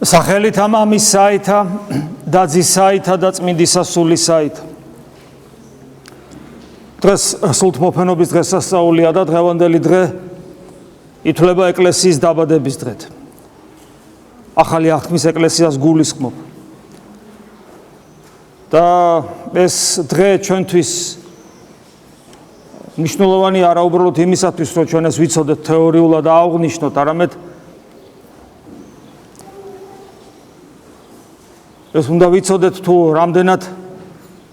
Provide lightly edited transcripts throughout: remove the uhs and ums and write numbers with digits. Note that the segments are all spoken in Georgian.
სახელით ამამისაითა და ძისაითა და წმინდისა სულისაითა. დღეს სულთმოფენობის დღესასწაულია და დღევანდელი დღე ითვლება ეკლესიის დაბადების დღედ. ახალი აღთქმის ეკლესიას გულისხმობ. და ეს დღე ჩვენთვის მნიშვნელოვანი არა უბრალოდ იმისათვის, რომ ჩვენ ეს ვიცოდეთ თეორიულად და აღვნიშნოთ, არამედ ეს უნდა ვიცოდეთ თუ რამდენად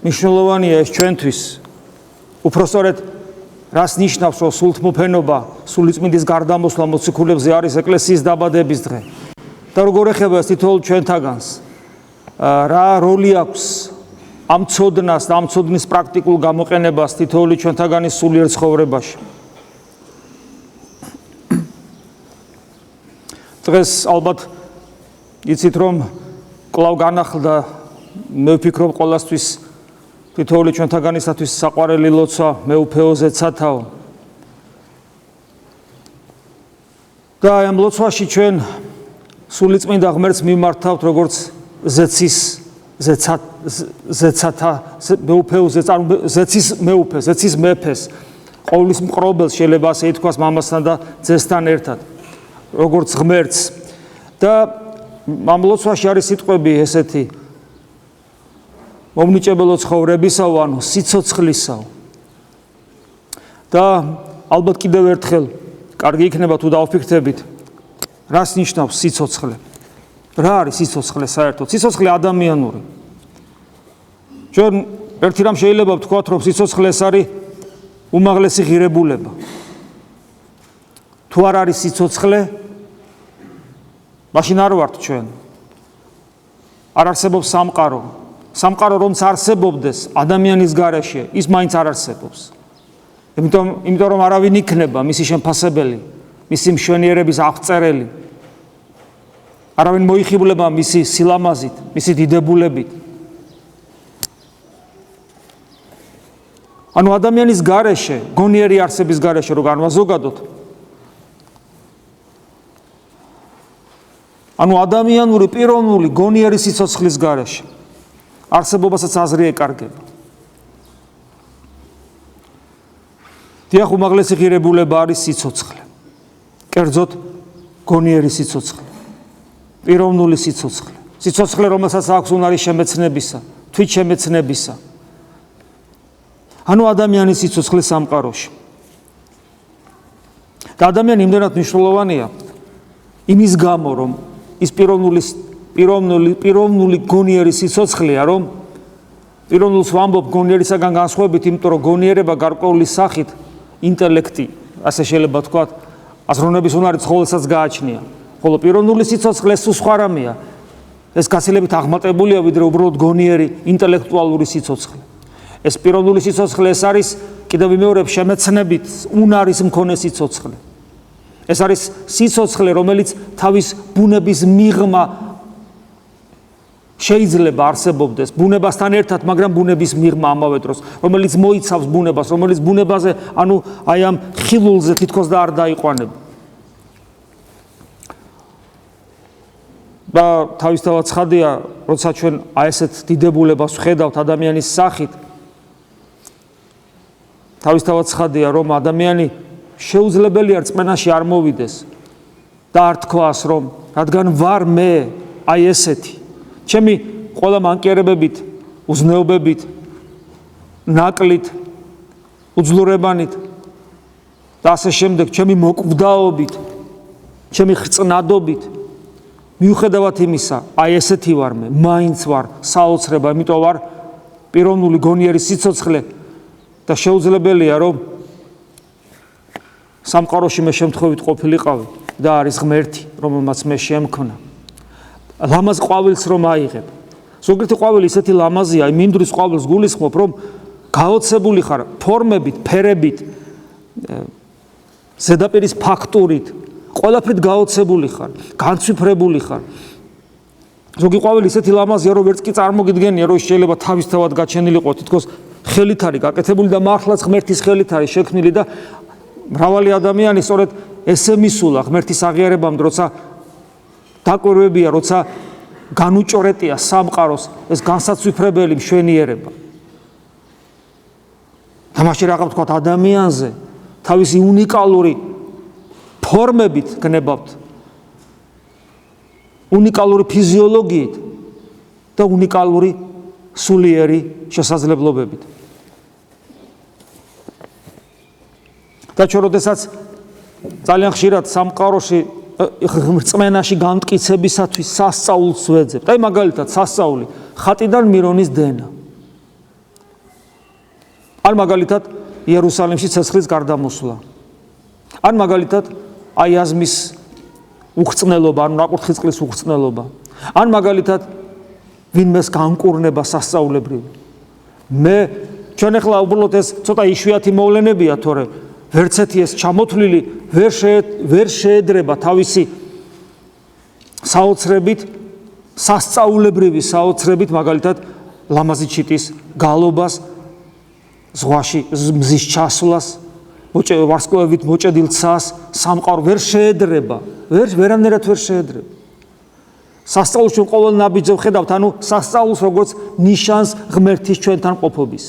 მნიშვნელოვანია ეს ჩვენთვის. უпростоრედ რას ნიშნავს, რომ სულთმოფენობა, სულიწმინდის გარდამოსვლა მოციქულებზე არის ეკლესიის დაბადების დღე. და როგორ ეხება ეს თითოეულ ჩვენთაგანს, რა როლი აქვს ამ ცოდნას და ამ ცოდნის პრაქტიკულ გამოყენებას თითოეული ჩვენთაგანის სულიერ ცხოვრებაში. დღეს ალბათ იცით, რომ კვლავ განახლდა, მე ვფიქრობ ყოველასთვის თითოეული ჩვენთაგანისათვის საყვარელი ლოცვა მეუფეოზე ცათაო. და ამ ლოცვაში ჩვენ სულიწმინდა ღმერთს მიმართავთ როგორც ზეცის ზეცათა მეუფეოზე, ზეცის მეუფეს, ზეცის მეფეს, ყოვლის მყრობელს შეიძლება ასე ითქვას მამასთან და ძესთან ერთად, როგორც ღმერთს. და ამ ლოცვაში არის სიტყვები ესეთი: მომნიჭებელო ცხოვრებისაო, ანუ სიცოცხლისაო. და ალბათ კიდევ ერთხელ კარგი იქნება თუ დავფიქრდებით, რას ნიშნავს სიცოცხლე? რა არის სიცოცხლე საერთოდ? სიცოცხლე ადამიანური. ჩვენ ერთი რამ შეიძლება ვთქვათ, რომ სიცოცხლე ეს არის უმაღლესი ღირებულება. თუ არ არის სიცოცხლე, მაშინ არ ვართ ჩვენ. არ არსებობს სამყარო. სამყარო რომც არსებობდეს ადამიანის გარეშე, ის მაინც არ არსებობს. იმიტომ რომ არავინ იქნება მისი შემფასებელი, მისი მშვენიერების აღწერელი. არავინ მოიხიბლება მისი სილამაზით, მისი დიდებულებით. ანუ ადამიანის გარეშე, გონიერი არსების გარეშე რო განვაზოგადოთ, ანუ ადამიანური, პიროვნული, გონიერი სიცოცხლის გარეშე არსებობასაც აზრი ეკარგება. დიახ, უმაღლესი ღირებულება არის სიცოცხლე. კერძოდ გონიერი სიცოცხლე, პიროვნული სიცოცხლე. სიცოცხლე, რომელსაც აქვს უნარი შემეცნებისა, თვითშემეცნებისა. ანუ ადამიანის სიცოცხლე სამყაროში. და ადამიანი იმდენად მნიშვნელოვანია იმის გამო, რომ ის პიროვნული გონიერი სიცოცხლეა, რომ პიროვნულს ვამბობ გონიერისაგან განსხვავებით, იმიტომ რომ გონიერება გარკვეული სახით ინტელექტი, ასე შეიძლება ვთქვათ, აზროვნების უნარი ცხოველსაც გააჩნია. ხოლო პიროვნული სიცოცხლე ეს სხვა რამეა. ეს გაცილებით აღმატებულია, ვიდრე უბრალოდ გონიერი ინტელექტუალური სიცოცხლე. ეს პიროვნული სიცოცხლე ეს არის კიდევ ვიმეორებ შემეცნებით უნარის მქონე სიცოცხლე. ეს არის სიცოცხლე, რომელიც თავის ბუნების მიღმა შეიძლება არსებობდეს ბუნებასთან ერთად, მაგრამ ბუნების მიღმა ამავე დროს, რომელიც მოიცავს ბუნებას, რომელიც ბუნებაზე, ანუ აი ამ ხილულზე თითქოს და არ დაიყვანება. და თავისთავად ცხადია, როცა ჩვენ აი ესეთ დიდებულებას ვხედავთ ადამიანის სახით, თავისთავად ცხადია, რომ ადამიანი შეუძლებელია რწმენაში არ მოვიდეს და არ თქვას, რომ რადგან ვარ მე აი ესეთი, ჩემი ყველა მანკიერებებით, უზნეობებით, ნაკლით, უძლურებანით და ასე შემდეგ, ჩემი მოკვდაობით, ჩემი ხრწნადობით, მიუხედავად იმისა, აი ესეთი ვარ მე, მაინც ვარ საოცრება, იმიტომ ვარ პიროვნული გონიერი სიცოცხლე და შეუძლებელია, რომ სამყაროში მე შემთხვევით ყოფილიყავი და არის ღმერთი, რომელმაც მე შემქნა. ლამაზ ყვავილს რომ აიღებ. ზოგიერთი ყვავილი ისეთი ლამაზია, მინდვრის ყვავილს გულისხმობ, რომ გაოცებული ხარ ფორმებით, ფერებით, ზედაპირის ფაქტურით, ყველაფრით გაოცებული ხარ, განცვიფრებული ხარ. ზოგი ყვავილი ისეთი ლამაზია, რომ ვერც კი წარმოგიდგენია, რომ შეიძლება თავისთავად გაჩენილიყო, თითქოს ხელით არის გაკეთებული და მართლაც ღმერთის ხელით არის შექმნილი და მრავალი ადამიანი სწორედ ესე მისულა ღმერთის აღიარებამდე, როცა დაკვირვებია, როცა განუჭორეტია სამყაროს ეს განსაცვიფრებელი მშვენიერება. თამაში რა ვთქვათ ადამიანზე, თავისი უნიკალური ფორმებით გნებავთ, უნიკალური ფიზიოლოგიით და უნიკალური სულიერი შესაძლებლობებით. და ჩვენ როდესაც ძალიან ხშირად სამყაროში რწმენაში განმტკიცებისათვის სასწაულს ვეძებთ. აი მაგალითად სასწაული ხატიდან მირონის დენა. ან მაგალითად იერუსალიმში ცეცხლის გარდამოსვლა. ან მაგალითად აიაზმის უხრწნელობა, ან ნაკურთხის უხრწნელობა. ან მაგალითად ვინმეს განკურნება სასწაულებრივი. ჩვენ ახლა უბრალოდ ეს ცოტა იშვიათი მოვლენებია, თორე ვერც ერთი ეს ჩამოთვლილი ვერ შეედრება თავისი საოცრებით, სასწაულებრივი საოცრებით, მაგალითად ლამაზი ჩიტის გალობას, ზღვაში მზის ჩასვლას, ვარსკვლავებით მოჭედილ ცას, სამყარო ვერ შეედრება, ვერანაირად ვერ შეედრება. სასწაულში ყოველ ნაბიჯზე ვხედავთ, ანუ სასწაულს როგორც ნიშანს ღმერთის ჩვენთან ყოფობის.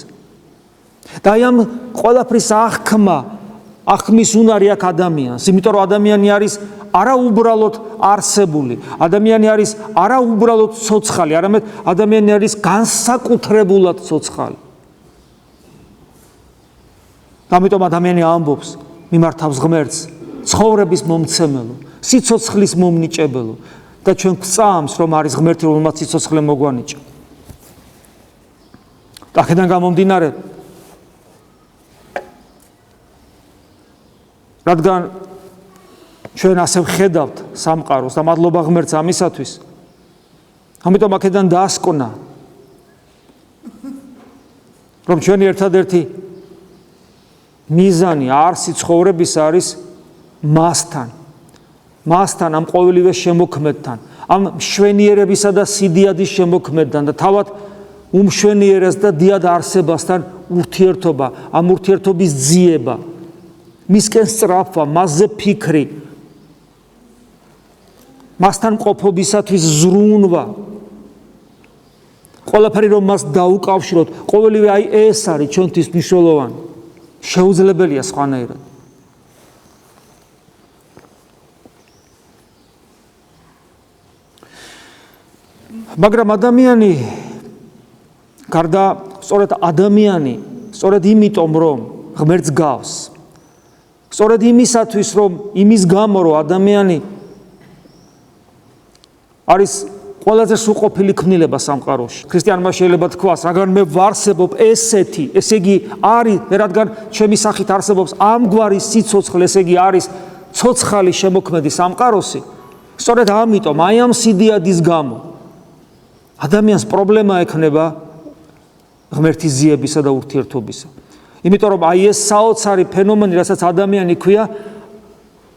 და აი ამ ყველაფრის აღქმის უნარი აქვს ადამიანს, იმიტომ რომ ადამიანი არის არაუბრალოდ არსებული, ადამიანი არის არაუბრალოდ ცოცხალი, არამედ ადამიანი არის განსაკუთრებულად ცოცხალი. ამიტომ ადამიანი ამბობს, მიმართავს ღმერთს, ცხოვრების მომცემელო, სიცოცხლის მომნიჭებელო და ჩვენ გვწამს, რომ არის ღმერთი, რომელმაც სიცოცხლე მოგვანიჭა. და აქედან გამომდინარე, რადგან ჩვენ ასე ვხედავთ სამყაროს და მადლობა ღმერთს ამისათვის, ამიტომ აქედან დაასკვნა, რომ ჩვენი ერთადერთი მიზანი არსი ცხოვრების არის მასთან, ამ ყოველივე შემოქმედთან, ამ მშვენიერებისა და სიდიადის შემოქმედთან და თავად უმშვენიერეს და დიად არსებასთან ურთიერთობა, ამ ურთიერთობის ძიება, მისკენ სწრაფვა, მასზე ფიქრი, მასთან ყოფობისათვის ზრუნვა, ყველაფერი რომ მას დაუკავშიროთ, ყოველივე აი ეს არის ჩვენთვის მნიშვნელოვანი. შეუძლებელია სხვანაირად. მაგრამ ადამიანი გარდა სწორედ იმიტომ რომ ღმერთს გავს, სწორედ იმისათვის რომ იმის გამო რომ ადამიანი არის ყველაზე სრულყოფილი ქმნილება სამყაროში. ქრისტიანმა შეიძლება თქვას, რადგან მე ვარსებობ ესეთი, ესე იგი არის, რადგან ჩემი სახით არსებობს ამგვარი სიცოცხლე, ესე იგი არის ცოცხალი შემოქმედი სამყაროსი. სწორედ ამიტომ, აი ამ სიდიადის გამო ადამიანს პრობლემა ექნება ღმერთის ძიებისა და ურთიერთობისა. იმიტომ რომ აი ეს საოცარი ფენომენი, რასაც ადამიანი ქვია,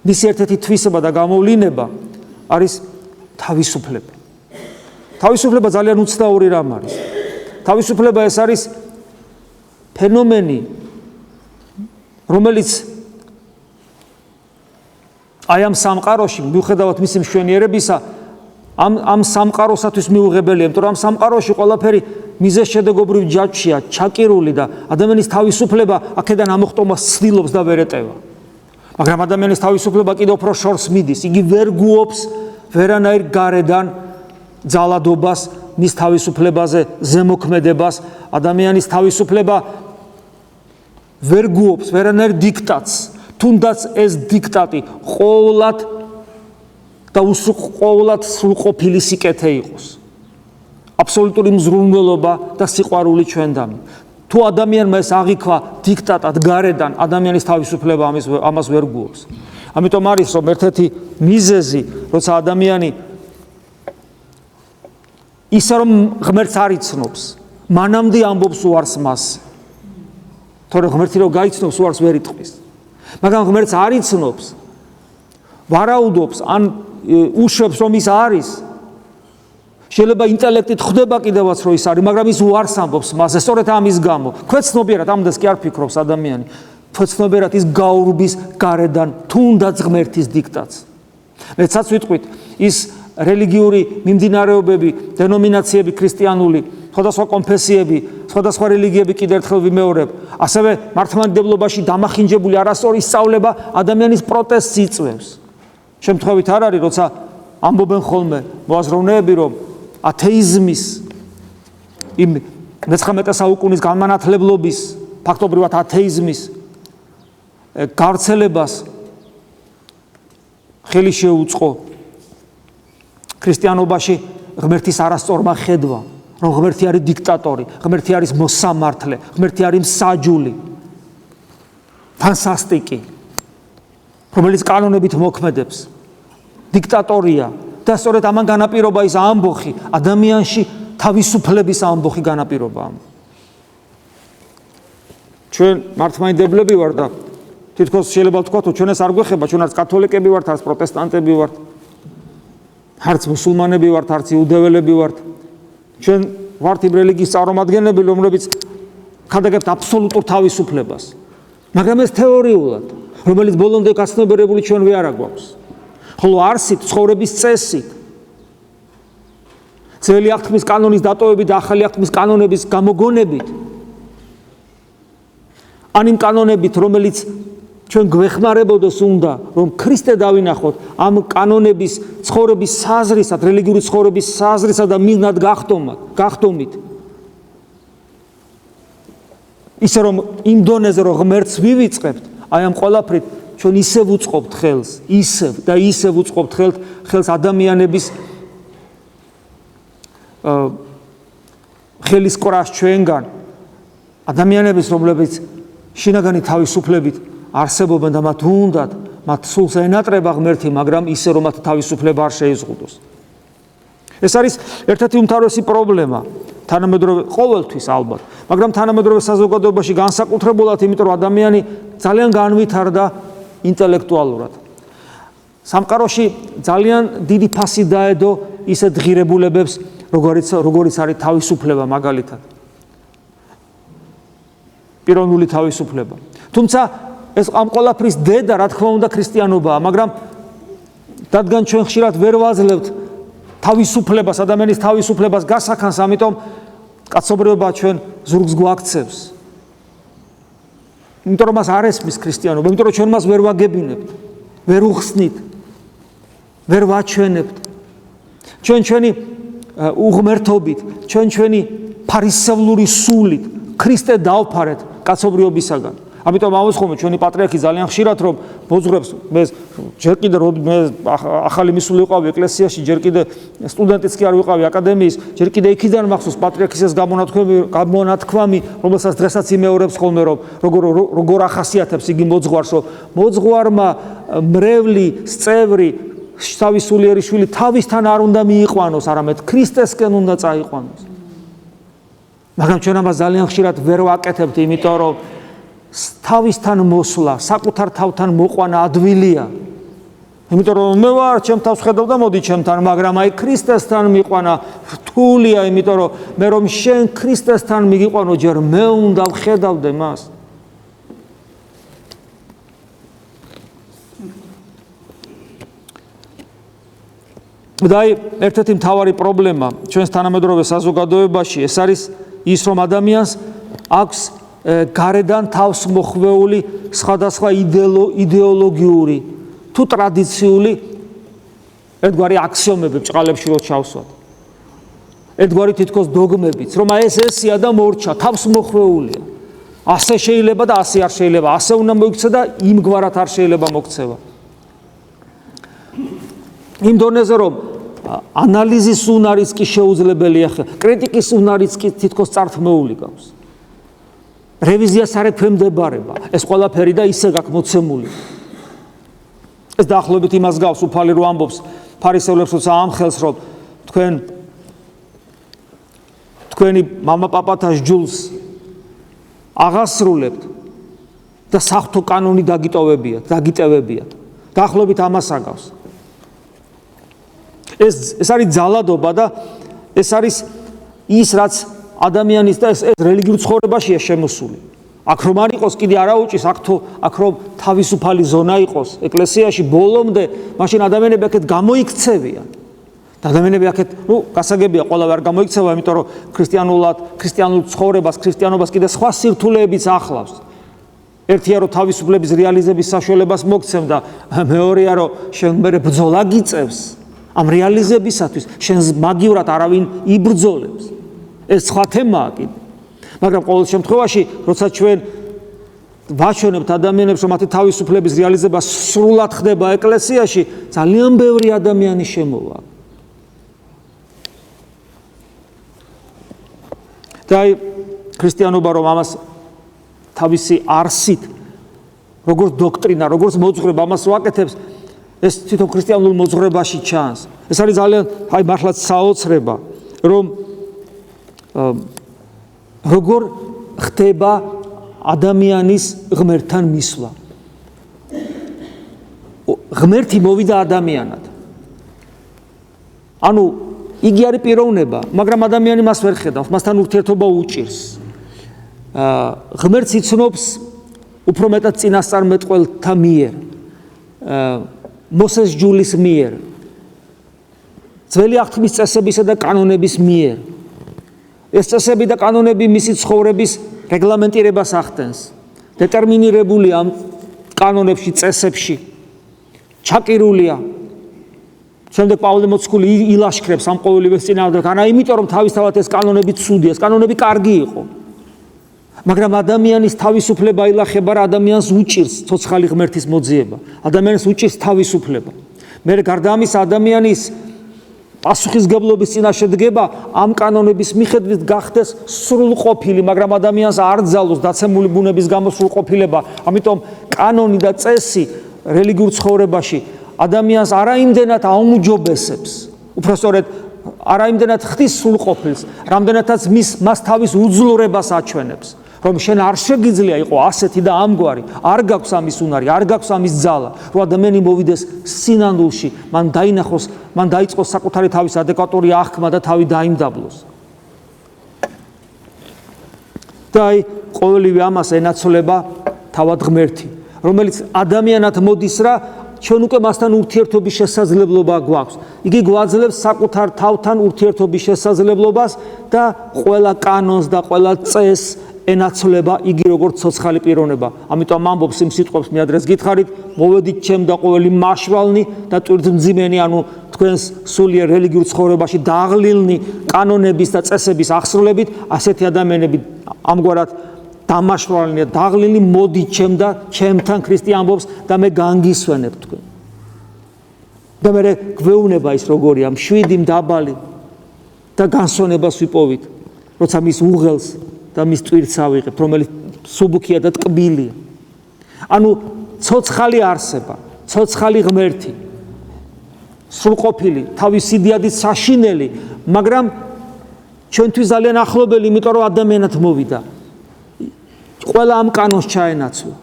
მისი ერთ-ერთი თვისება და გამოვლინება არის თავისუფლება. თავისუფლება ძალიან უცნაური რამ არის. თავისუფლება ეს არის ფენომენი, რომელიც აი ამ სამყაროში, მიუხედავად მისი მშვენიერებისა, ამ სამყაროსათვის მიუღებელია, იმიტომ რომ ამ სამყაროში ყველაფერი მიზეზშედეგობრივ ჯაჭვშია ჩაკირული და ადამიანის თავისუფლება აქედან ამოხტომას ცდილობს და ვერ ეტევა. მაგრამ ადამიანის თავისუფლება კიდევ უფრო შორს მიდის, იგი ვერ გუობს ვერანაირ გარედან ძალადობას, მის თავისუფლებაზე ზემოქმედებას, ადამიანის თავისუფლება ვერ გუობს ვერანაირ დიქტატს, თუნდაც ეს დიქტატი ყოვლად და ყოვლად სრულყოფილი სიკეთე იყოს. აბსოლუტური მზრუნველობა და სიყვარული ჩვენდამი. თუ ადამიანმა ეს აღიქვა დიქტატად გარედან, ადამიანის თავისუფლება ამას ვერ გუობს. ამიტომ არის რომ ერთ-ერთი მიზეზი, როცა ადამიანი ისე რომ ღმერთს არ იცნობს, მანამდე ამბობს უარს მას. თორემ ღმერთი რომ გაიცნობს, უარს ვერ იტყვის. მაგრამ ღმერთს არ იცნობს, ვარაუდობს, ან უშვებს რომ ის არის. შეიძლება ინტელექტით ხვდება კიდევაც რომ ის არის, მაგრამ ის უარს ამბობს მასზე, სწორედ ამის გამო. ქვეცნობიერად ამდენს კი არ ფიქრობს ადამიანი. ქვეცნობიერად ის გაურბის გარედან თუნდაც ღმერთის დიქტატს. მეცაც ვიტყვით, ის რელიგიური მიმდინარეობები, დენომინაციები ქრისტიანული, სხვადასხვა კონფესიები, სხვადასხვა რელიგიები კიდევ ერთხელ ვიმეორებ, ასევე მართლმადიდებლობაში დამახინჯებული არასწორი სწავლება ადამიანის პროტესტს იწვევს. შემთხვევით არ არის, როცა ამბობენ ხოლმე მოაზროვნეები, რომ ათეიზმის იმ 19 საუკუნის განმანათლებლობის, ფაქტობრივად ათეიზმის გავრცელებას ხელი შეუწყო ქრისტიანობაში ღმერთის არასწორმა ხედვა, რომ ღმერთი არის დიქტატორი, ღმერთი არის მოსამართლე, ღმერთი არის მსაჯული, ფანტასტიკი, რომელიც კანონებით მოქმედებს, დიქტატორია და სწორედ ამან განაპირობა ის ამბოხი, ადამიანში თავისუფლების ამბოხი განაპირობა. ჩვენ მართლმადიდებლები ვართ და თითქოს შეიძლება ვთქვათ, რომ ჩვენ ეს არ გვეხება, ჩვენ არც კათოლიკები ვართ, არც პროტესტანტები ვართ, არც მუსულმანები ვართ, არც იუდეველები ვართ. ჩვენ ვართ იმ რელიგიის წარმომადგენლები, რომლებიც ხადაგებთ აბსოლუტურ თავისუფლებას. მაგრამ ეს თეორიულად, რომელიც ბოლომდე გაცნობიერებული ჩვენ ვერ აგვაქვს. ხოლო არსით, ცხოვრების წესით, ძველი აღთქმის კანონის დატოვებით და ახალი აღთქმის კანონების გამოგონებით, ან იმ კანონებით, რომელიც ჩვენ გვეხმარებოდეს უნდა, რომ ქრისტე დავინახოთ ამ კანონების ცხოვრების საზრისად, რელიგიური ცხოვრების საზრისად და მიზნად გახდომით. ისე რომ იმ დონეზე რომ ღმერთს ვივიწყებთ, აი ამ ყველაფრით ჩვენ ისევ უწყობთ ხელს, ისევ უწყობთ ხელს ადამიანების ხელისკრას ჩვენგან, ადამიანების, რომლებიც შინაგანი თავისუფლებით არსებობენ და მათ უნდათ, მათ სულს ენატრება ღმერთი, მაგრამ ისე რომ მათ თავისუფლება არ შეიზღუდოს. ეს არის ერთ-ერთი უმთავრესი პრობლემა, თანამედროვე ყოველთვის ალბათ, მაგრამ თანამედროვე საზოგადოებაში განსაკუთრებულად, იმიტომ რომ ადამიანი ძალიან განვითარდა ინტელექტუალურად. სამყაროში ძალიან დიდი ფასი დაედო ისეთ ღირებულებებს, როგორიც არის თავისუფლება მაგალითად. პიროვნული თავისუფლება. თუმცა ეს ამ ყველაფრის დედა, რა თქმა უნდა, ქრისტიანობაა, მაგრამ რადგან ჩვენ ხშირად ვერ ვაძლევთ თავისუფლებას, ადამიანის თავისუფლებას გასახანს, ამიტომ კაცობრიობა ჩვენ ზურგს გვაქცევს. იმიტომ რომ მას არ ესმის ქრისტიანობა, იმიტომ რომ ჩვენ მას ვერ ვაგებინებთ, ვერ უხსნით, ვერ ვაჩვენებთ. ჩვენი უღმერთობით, ჩვენი ფარისევლური სულით ქრისტე დავფარეთ კაცობრიობისაგან. ამიტომ ამოსხომე ჩვენი პატრიარქი ძალიან ხშირად რომ მოძღვრებს, მე ჯერ კიდე ახალი მისული ვიყავი ეკლესიაში, ჯერ კიდე სტუდენტიც კი არ ვიყავი აკადემიის, ჯერ კიდე იქიდან მახსოვს პატრიარქის ეს გამონათქვამი, რომელსაც დღესაც იმეორებს ხოლმე, რომ როგორ ახასიათებს იგი მოძღვარს, რომ მოძღვარმა მრევლი, სწევრი, თავისულიერი შვილი თავისთან არ უნდა მიიყვანოს, არამედ ქრისტესკენ უნდა წაიყვანოს. მაგრამ ჩვენ ამას ძალიან ხშირად ვერ ვაკეთებთ, იმიტომ რომ თავისთან მოსვლა, საკუთარ თავთან მოყვანა ადვილია. იმიტომ რომ მე ვარ, ჩემ თავს ხედავ და მოდი ჩემთან, მაგრამ აი ქრისტესთან მიყვანა რთულია, იმიტომ რომ მე რომ შენ ქრისტესთან მიგიყვანო, ჯერ მე უნდა ვხედავდე მას. და ერთ-ერთი მთავარი პრობლემა ჩვენს თანამედროვე საზოგადოებაში ეს არის ის, რომ ადამიანს აქვს გარედან თავს მოხვეული სხვადასხვა იდეოლოგიური თუ ტრადიციული ერთგვარი აქსიომები ბჭყალებში რო ჩავსვათ. ერთგვარი თითქოს დოგმებიც, რომ აი ეს ესია და მორჩა, თავს მოხვეულია. ასე შეიძლება და ასე არ შეიძლება, ასე უნდა მოიქცე და იმგვარად არ შეიძლება მოქცევა. იმ დონეზე რომ ანალიზის უნარიც კი შეუძლებელია, კრიტიკის უნარიც კი თითქოს წართმეული გავს. რევიზიას არ ექვემდებარება ეს ყველაფერი და ისე გაქვს მოცემული. ეს დაახლოებით იმას გავს, უფალი რო ამბობს ფარისევლებს, როცა ამხელს, რომ თქვენი მამა-პაპათა ჯულს აღასრულებთ და საღვთო კანონი დაგიტევებიათ. დაახლოებით ამას აგავს. ეს არის ძალადობა და ეს არის ის, რაც ადამიანის და ეს რელიგიურ ცხოვრებაშია შემოსული. აქ რომ არ იყოს კიდე არა უჭის, აქ რომ თავისუფალი ზონა იყოს ეკლესიაში ბოლომდე, მაშინ ადამიანები აქეთ გამოიქცევიან. ადამიანები აქეთ, გასაგებია, ყველავე არ გამოიქცევა, იმიტომ რომ ქრისტიანულ ცხოვრებას, ქრისტიანობას კიდე სხვა სირთულეებიც ახლავს. ერთია რომ თავისუფლების რეალიზების საშუალებას მოგცემ და მეორეა რომ შენ მერე ბრძოლა გიწევს ამ რეალიზებისათვის, შენს მაგივრად არავინ იბრძოლებს. ეს სხვა თემაა კიდე. მაგრამ ყოველ შემთხვევაში, როცა ჩვენ ვაჩვენებთ ადამიანებს, რომ მათი თავისუფლების რეალიზება სრულად ხდება ეკლესიაში, ძალიან ბევრი ადამიანი შემოვა. და ქრისტიანობა რომ ამას თავისი არსით, როგორც დოქტრინა, როგორც მოძღვრება ამას ვაკეთებს, ეს თვითონ ქრისტიანულ მოძღვრებაში ჩანს. ეს არის ძალიან მართლაც საოცრება, რომ როგორ ხდება ადამიანის ღმერთთან მისვლა. ღმერთი მოვიდა ადამიანად. ანუ იგი არის პიროვნება, მაგრამ ადამიანი მას ვერ ხედავს, მასთან ურთიერთობა უჭირს. ღმერთს იცნობს უფრო მეტად წინასწარმეტყველთა მიერ, მოსეს ჯულის მიერ, ძველი აღთქმის წესებისა და კანონების მიერ. ეს წესები და კანონები მისი ცხოვრების რეგლამენტირებას ახდენს. დეტერმინირებულია ამ კანონებში, წესებში. ჩაკირულია. შემდეგ პავლე მოციქული ილაშქრებს ამ ყოველივეს წინააღმდეგ, არა იმიტომ რომ თავისთავად ეს კანონები ცუდია, ეს კანონები კარგი იყო. მაგრამ ადამიანის თავისუფლება ილახება რა ადამიანს უჭირს ცოცხალი ღმერთის მოძიება. ადამიანს უჭირს თავისუფლება. მე გარდა ამისა ადამიანის პასუხისგებლობის წინაშე დგება ამ კანონების მიხედვით გახდეს სრულყოფილი, მაგრამ ადამიანს არ ძალოს დაცემული ბუნების გამო სრულყოფილება. ამიტომ კანონი და წესი რელიგიურ ცხოვრებაში ადამიანს არაიმდენად აუმჯობესებს, უბრალოდ არაიმდენად ხდის სრულყოფილს, რამდენადაც მას თავის უძლურებას აჩვენებს, რომ შენ არ შეგიძლია იყო ასეთი და ამგვარი, არ გაქვს ამის უნარი, არ გაქვს ამის ძალა, რომ ადამიანი მოვიდეს სინამდვილში, მან დაინახოს, მან დაიწყოს საკუთარი თავის ადეკვატური აღქმა და თავი დაიმდაბლოს. და ყოველივე ამას ენაცვლება თავად ღმერთი, რომელიც ადამიანად მოდის რა, ჩვენ უკვე მასთან ურთიერთობის შესაძლებლობა გვაქვს. იგი გვაძლევს საკუთარ თავთან ურთიერთობის შესაძლებლობას და ყველა კანონს და ყველა წესს ენაცვლება იგი როგორც ცოცხალი პიროვნება. ამიტომ ამბობს იმ სიტყვებს, მე ადრეს გითხარით, მოვედით ჩემ და ყოველი მაშვალნი და ტვირთმძიმენი, ანუ თქვენს სულიერ რელიგიურ ცხოვრებაში დაღლილნი კანონების და წესების აღსრულებით, ასეთი ადამიანები ამგვარად დამაშვალნია, დაღლილი, მოდით ჩემ და ჩემთან, ქრისტე ამბობს და მე განგისვენებ თქვენ. და მე გვეუბნება ის როგორია, მშვიდი, მდაბალი და განსვენებას ვიპოვით, როცა მის უღელს და მის ტვირთს ავიღებთ, რომელიც სუბუქია და ტკბილია. ანუ ცოცხალი არსება, ცოცხალი ღმერთი, სრულყოფილი, თავის სიდიადით საშინელი, მაგრამ ჩვენთვის ძალიან ახლობელი, იმიტომ რომ ადამიანად მოვიდა. ყველა ამ კანონს ჩაენაცვლა.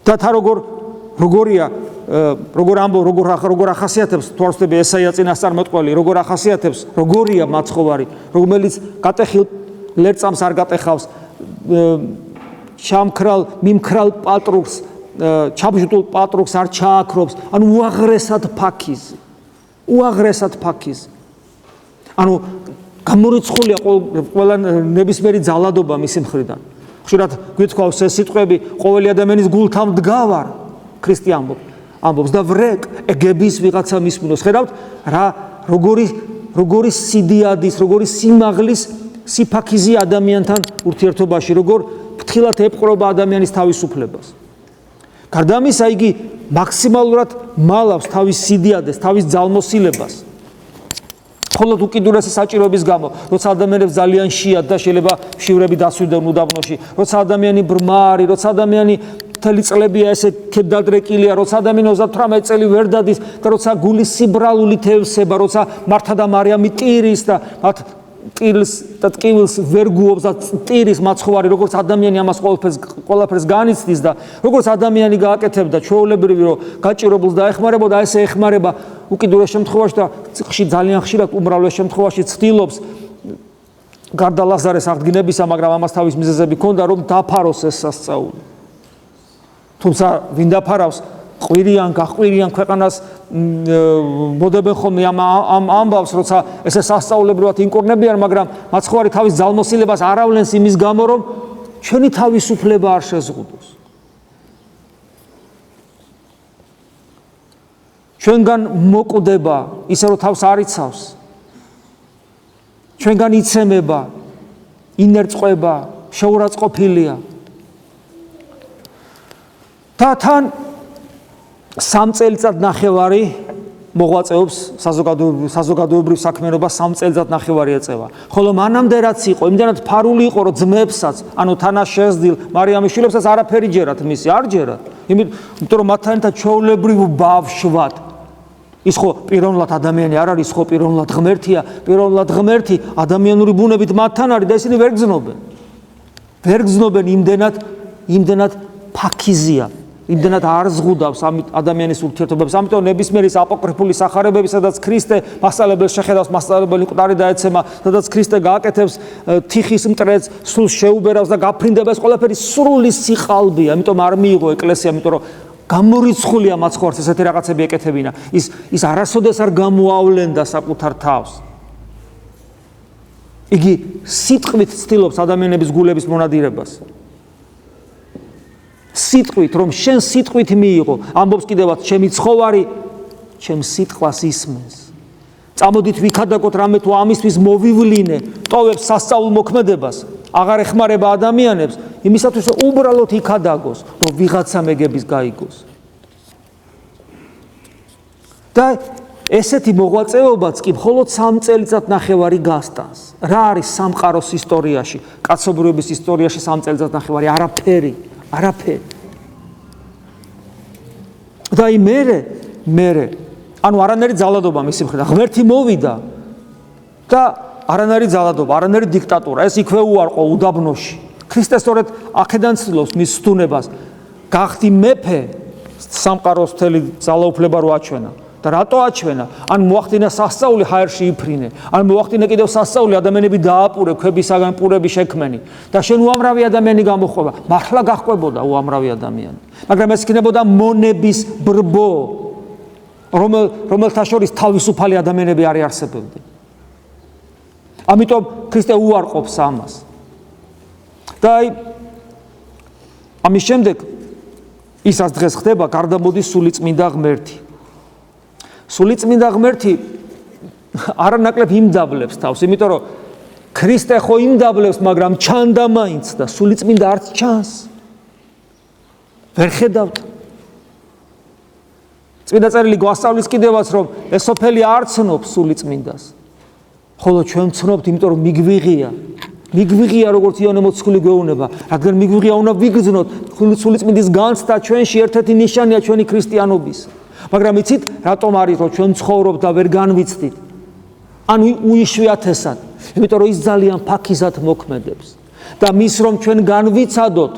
და თა როგორია, როგორ ახასიათებს თორსტები ესაია წინასწარმეტყველი, როგორ ახასიათებს, როგორია მაცხოვარი, რომელიც გატეხილ ლერწამს არ გატეხავს, მიმქრალ პატრუქს, ჩაბჟუტულ პატრუქს არ ჩააქრობს, ანუ უაღრესად ფაქიზ. ანუ გამორიცხულია ყველა ნებისმიერი ძალადობა მისი მხრიდან. ხშირად გვითხოვს ეს სიტყვები, ყოველი ადამიანის გულთან მდგავარ, ქრისტე ამბობს და ვრეკ ეგების ვიღაცა მისმინოს. ხედავთ რა როგორი სიდიადის, როგორი სიმაღლის სიფაქიზი ადამიანთან ურთიერთობაში, როგორ ფრთხილად ეპყრობა ადამიანის თავისუფლებას. გარდა ამისა, იგი მაქსიმალურად მალავს თავის სიდიადეს, თავის ძალმოსილებას. მხოლოდ უკიდურესი საჭიროების გამო, როცა ადამიანებს ძალიან შეად და შეიძლება შივრები დასვიდონ უდაბნოში, როცა ადამიანი ბრმარი, როცა ადამიანი მთელი წლებია ესე ქედადრეკილია, როცა ადამიანი 38 წელი ვერ დადის და როცა გული სიბრალულით ევსება, როცა მართა და მარიამი ტირის და მათ ტილს და ტკივილს ვერ გუობს და ტირის მაცხოვარი, როგორც ადამიანი ამას ყველაფერს განიცდის და როგორც ადამიანი გააკეთებდა ჩვეულებრივი, რომ გაჭირებულს დაეხმარებოდა, ესე ეხმარება უკიდურეს შემთხვევაში და ძალიან ხშირად უმრავლეს შემთხვევაში ცდილობს გარდა ლაზარეს აღდგინებისა, მაგრამ ამას თავის მიზეზები ჰქონდა, რომ დაფაროს ეს სასწაული. თუმცა ვინ დაფარავს, ყვირიან, გაყვირიან ქვეყანას მოდებენ ხოლმე ამ ამბავს, როცა ესე სასწაულებრივად ინკურნებიან, მაგრამ მაცხოვარი თავის ძალმოსილებას არ ავლენს იმის გამო, რომ ჩვენი თავისუფლება არ შეზღუდოს. ჩვენგან მოკვდება ისე რომ თავს არ იცავს. ჩვენგან იცემება, ინერწყვება, შეურაცხყოფილია. და თან 3 წელიწადნახევარი მოღვაწეობს საზოგადოებრივ საქმიანობას 3 წელიწადნახევარი ეწევა. ხოლო მანამდე რაც იყო, იმდენად ფარული იყო, რომ ძმებსაც, ანუ თანაშეზდილ მარიამის შვილებსაც არაფერი ჯერათ მისი, არ ჯერათ. იმიტომ რომ მათთან ერთად ჩვეულებრივ ბავშვად. ის ხო პიროვნულად ადამიანი არ არის, ხო პიროვნულად ღმერთია, პიროვნულად ღმერთი ადამიანური ბუნებით მათთან არის და ისინი ვერ გრძნობენ. ვერ გრძნობენ იმდენად ფაქიზია. იმდენად არ ზღუდავს ამ ადამიანის ურთიერთობებს. ამიტომ ნებისმიერი აპოკრიფული სახარებები, სადაც ქრისტე მასწავლებელს შეხედავს, მასწავლებელი მკვდარი დაეცემა, სადაც ქრისტე გააკეთებს თიხის მტრედს, სულ შეუბერავს და გაფრინდება, ეს ყველაფერი სრული სიყალბია. ამიტომ არ მიიღო ეკლესია, იმიტომ რომ გამორიცხულია მაცხოვარს ესეთი რაღაცები ეკეთებინა. ის არასოდეს არ გამოავლენდა საკუთარ თავს. იგი სიტყვით ცდილობს ადამიანების გულების მონადირებას. სიტყვით, რომ შენ სიტყვით მიიღო, ამბობს კიდევაც ჩემი ცხოვარი, ჩემ სიტყვას ისმენს. წამოდით ვიქადაგოთ რამე თუ ამისთვის მოვივლინე, ტოვებს სასწაულ მოქმედებას, აღარ ეხმარება ადამიანებს, იმისათვის რომ უბრალოდ იქადაგოს, რომ ვიღაცა მეგების გაიგოს. და ესეთი მოღვაწეობაც კი მხოლოდ 3 წელიწადნახევარი გასტანს. რა არის სამყაროს ისტორიაში, კაცობრიობის ისტორიაში 3 წელიწადნახევარი? არაფერი. და მერე ანუ არანაირი ძალადობა მისი მხრიდან. ღმერთი მოვიდა და არანაირი ძალადობა, არანაირი დიქტატურა. ეს იქვე უარყო უდაბნოში. ქრისტე სწორედ აქედან ცდილობს მის სტუნებას. გახდი მეფე, სამყაროს მთელი ძალაუფლება რო აჩვენა. და რატო აჩვენა? ან მოახდინა სასწაული ჰაერში იფრინე, ან მოახდინა კიდევ სასწაული ადამიანები დააპურე, ქვებისაგან პურები შექმენი და შენ უამრავი ადამიანი გამოხვება. მართლა გახვებოდა უამრავი ადამიანი. მაგრამ ეს იქნებოდა მონების ბრბო, რომელთა შორის თავისუფალი ადამიანები არ არსებობდნენ. ამიტომ ქრისტე უარყოფს ამას. და ამის შემდეგ ისაც დღეს ხდება, გარდამოდის სულიწმინდა ღმერთი. სულიწმინდა ღმერთი არანაკლებ იმდაბლებს თავს, იმიტომ რომ ქრისტე ხო იმდაბლებს, მაგრამ ჩანდა მაინც და სულიწმინდა არც ჩანს. ვერ ხედავთ. წმინდა წერილი გვასწავლის კიდევაც, რომ ეს სოფელი არ ცნობს სულიწმინდას. ხოლო ჩვენ ვცნობთ, იმიტომ რომ მიგვიღია როგორც იონე მოციქული გვეუბნება, რადგან მიგვიღია უნდა ვიგრძნოთ სულიწმინდის განცდა ჩვენში ერთ-ერთი ნიშანია ჩვენი ქრისტიანობის. მაგრამ იცით, რატომ არის, რომ ჩვენ ცხოვრობთ და ვერ განვიცდით? ანუ უიშვიათესად, იმიტომ რომ ის ძალიან ფაქიზად მოქმედებს. და მის რომ ჩვენ განვიცადოთ,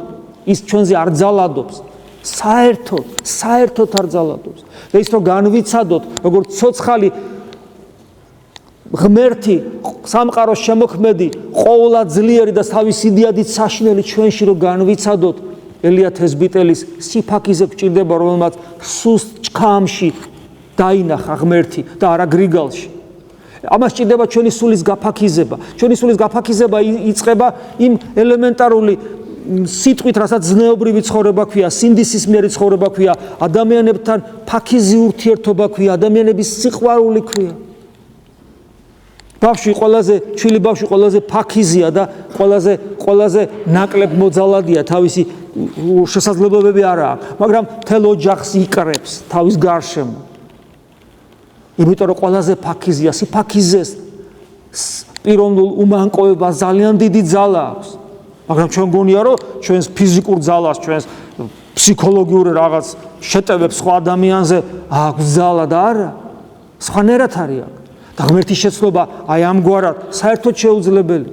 ის ჩვენზე არ ძალადობს. საერთოდ არ ძალადობს. და ის რომ განვიცადოთ, როგორც ცოცხალი ღმერთი, სამყაროს შემოქმედი, ყოვლად ძლიერი და თავის იდეადით საშინელი ჩვენში რომ განვიცადოთ, ელია თესბიტელის სიფაქიზე გვჭირდება, რომელმაც სუსტ ჩქამში დაინახა ღმერთი და არა გრიგალში. ამას ჭირდება ჩვენი სულის გაფაქიზება. ჩვენი სულის გაფაქიზება იწყება იმ ელემენტარული სიტყვით, რასაც ზნეობრივი ცხოვრება ქვია, სინდისის მიერი ცხოვრება ქვია, ადამიანებთან ფაქიზი ურთიერთობა ქვია, ადამიანების სიყვარული ქვია. ჩვილი ბავშვი ყველაზე ფაქიზია და ყველაზე ნაკლებ მოძალადია, თავისი შესაძლებლობები არ აქვს, მაგრამ მთელ ოჯახს იკრებს თავის გარშემო. იმიტომ რომ ყველაზე ფაქიზია, სიფაქიზეს პიროვნულ უმანკოებას ძალიან დიდი ძალა აქვს. მაგრამ ჩვენ გონია, რომ ჩვენს ფიზიკურ ძალას, ჩვენს ფსიქოლოგიურ რაღაც შეტევებს სხვა ადამიანზე აქვს ძალა და არა, სხვანაირად არის აქ. და ღმერთის შეცნობა აი ამგვარად საერთოდ შეუძლებელი.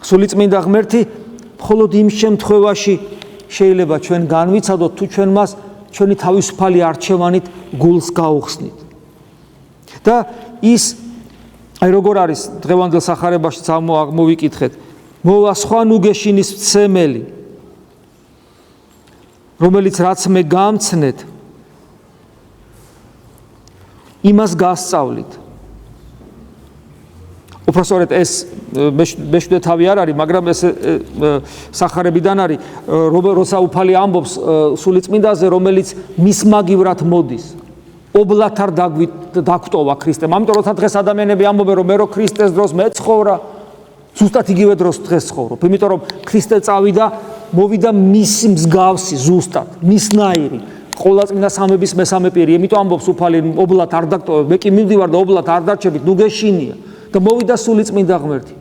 სულიწმინდა ღმერთი მხოლოდ იმ შემთხვევაში შეიძლება ჩვენ განვიცადოთ, თუ ჩვენ მას ჩვენი თავისუფალი არჩევანით გულს გაუხსნით. და ის აი როგორ არის დღევანდელ სახარებაშიც აღმოვიკითხეთ. მოვა სხვა ნუგეშინის მცემელი რომელიც რაც მე გამცნეთ, იმას გასწავლით. უпроსორეთ ეს მეშვიდე თავი არ არის, მაგრამ ეს სახარებიდან არის, როცა უფალი ამბობს სულიწმინდაზე, რომელიც მის მაგივრად მოდის. ობლათ არ დაგვტოვა ქრისტემ. ამიტომ როცა დღეს ადამიანები ამბობენ, რომ მე რო ქრისტეს დროს მეცხოვრა, ზუსტად იგივე დროს დღეს ცხოვრობ. იმიტომ რომ ქრისტე წავიდა, მოვიდა მისი მსგავსი, ზუსტად, მისნაირი. ყოვლადწმინდა სამების მესამე პირი. იმიტომ ამბობს უფალი, ობლათ არ დაგტოვებ, მე კი მივდივარ და ობლათ არ დარჩებით, ნუ გეშინია. და მოვიდა სულიწმინდა ღმერთი.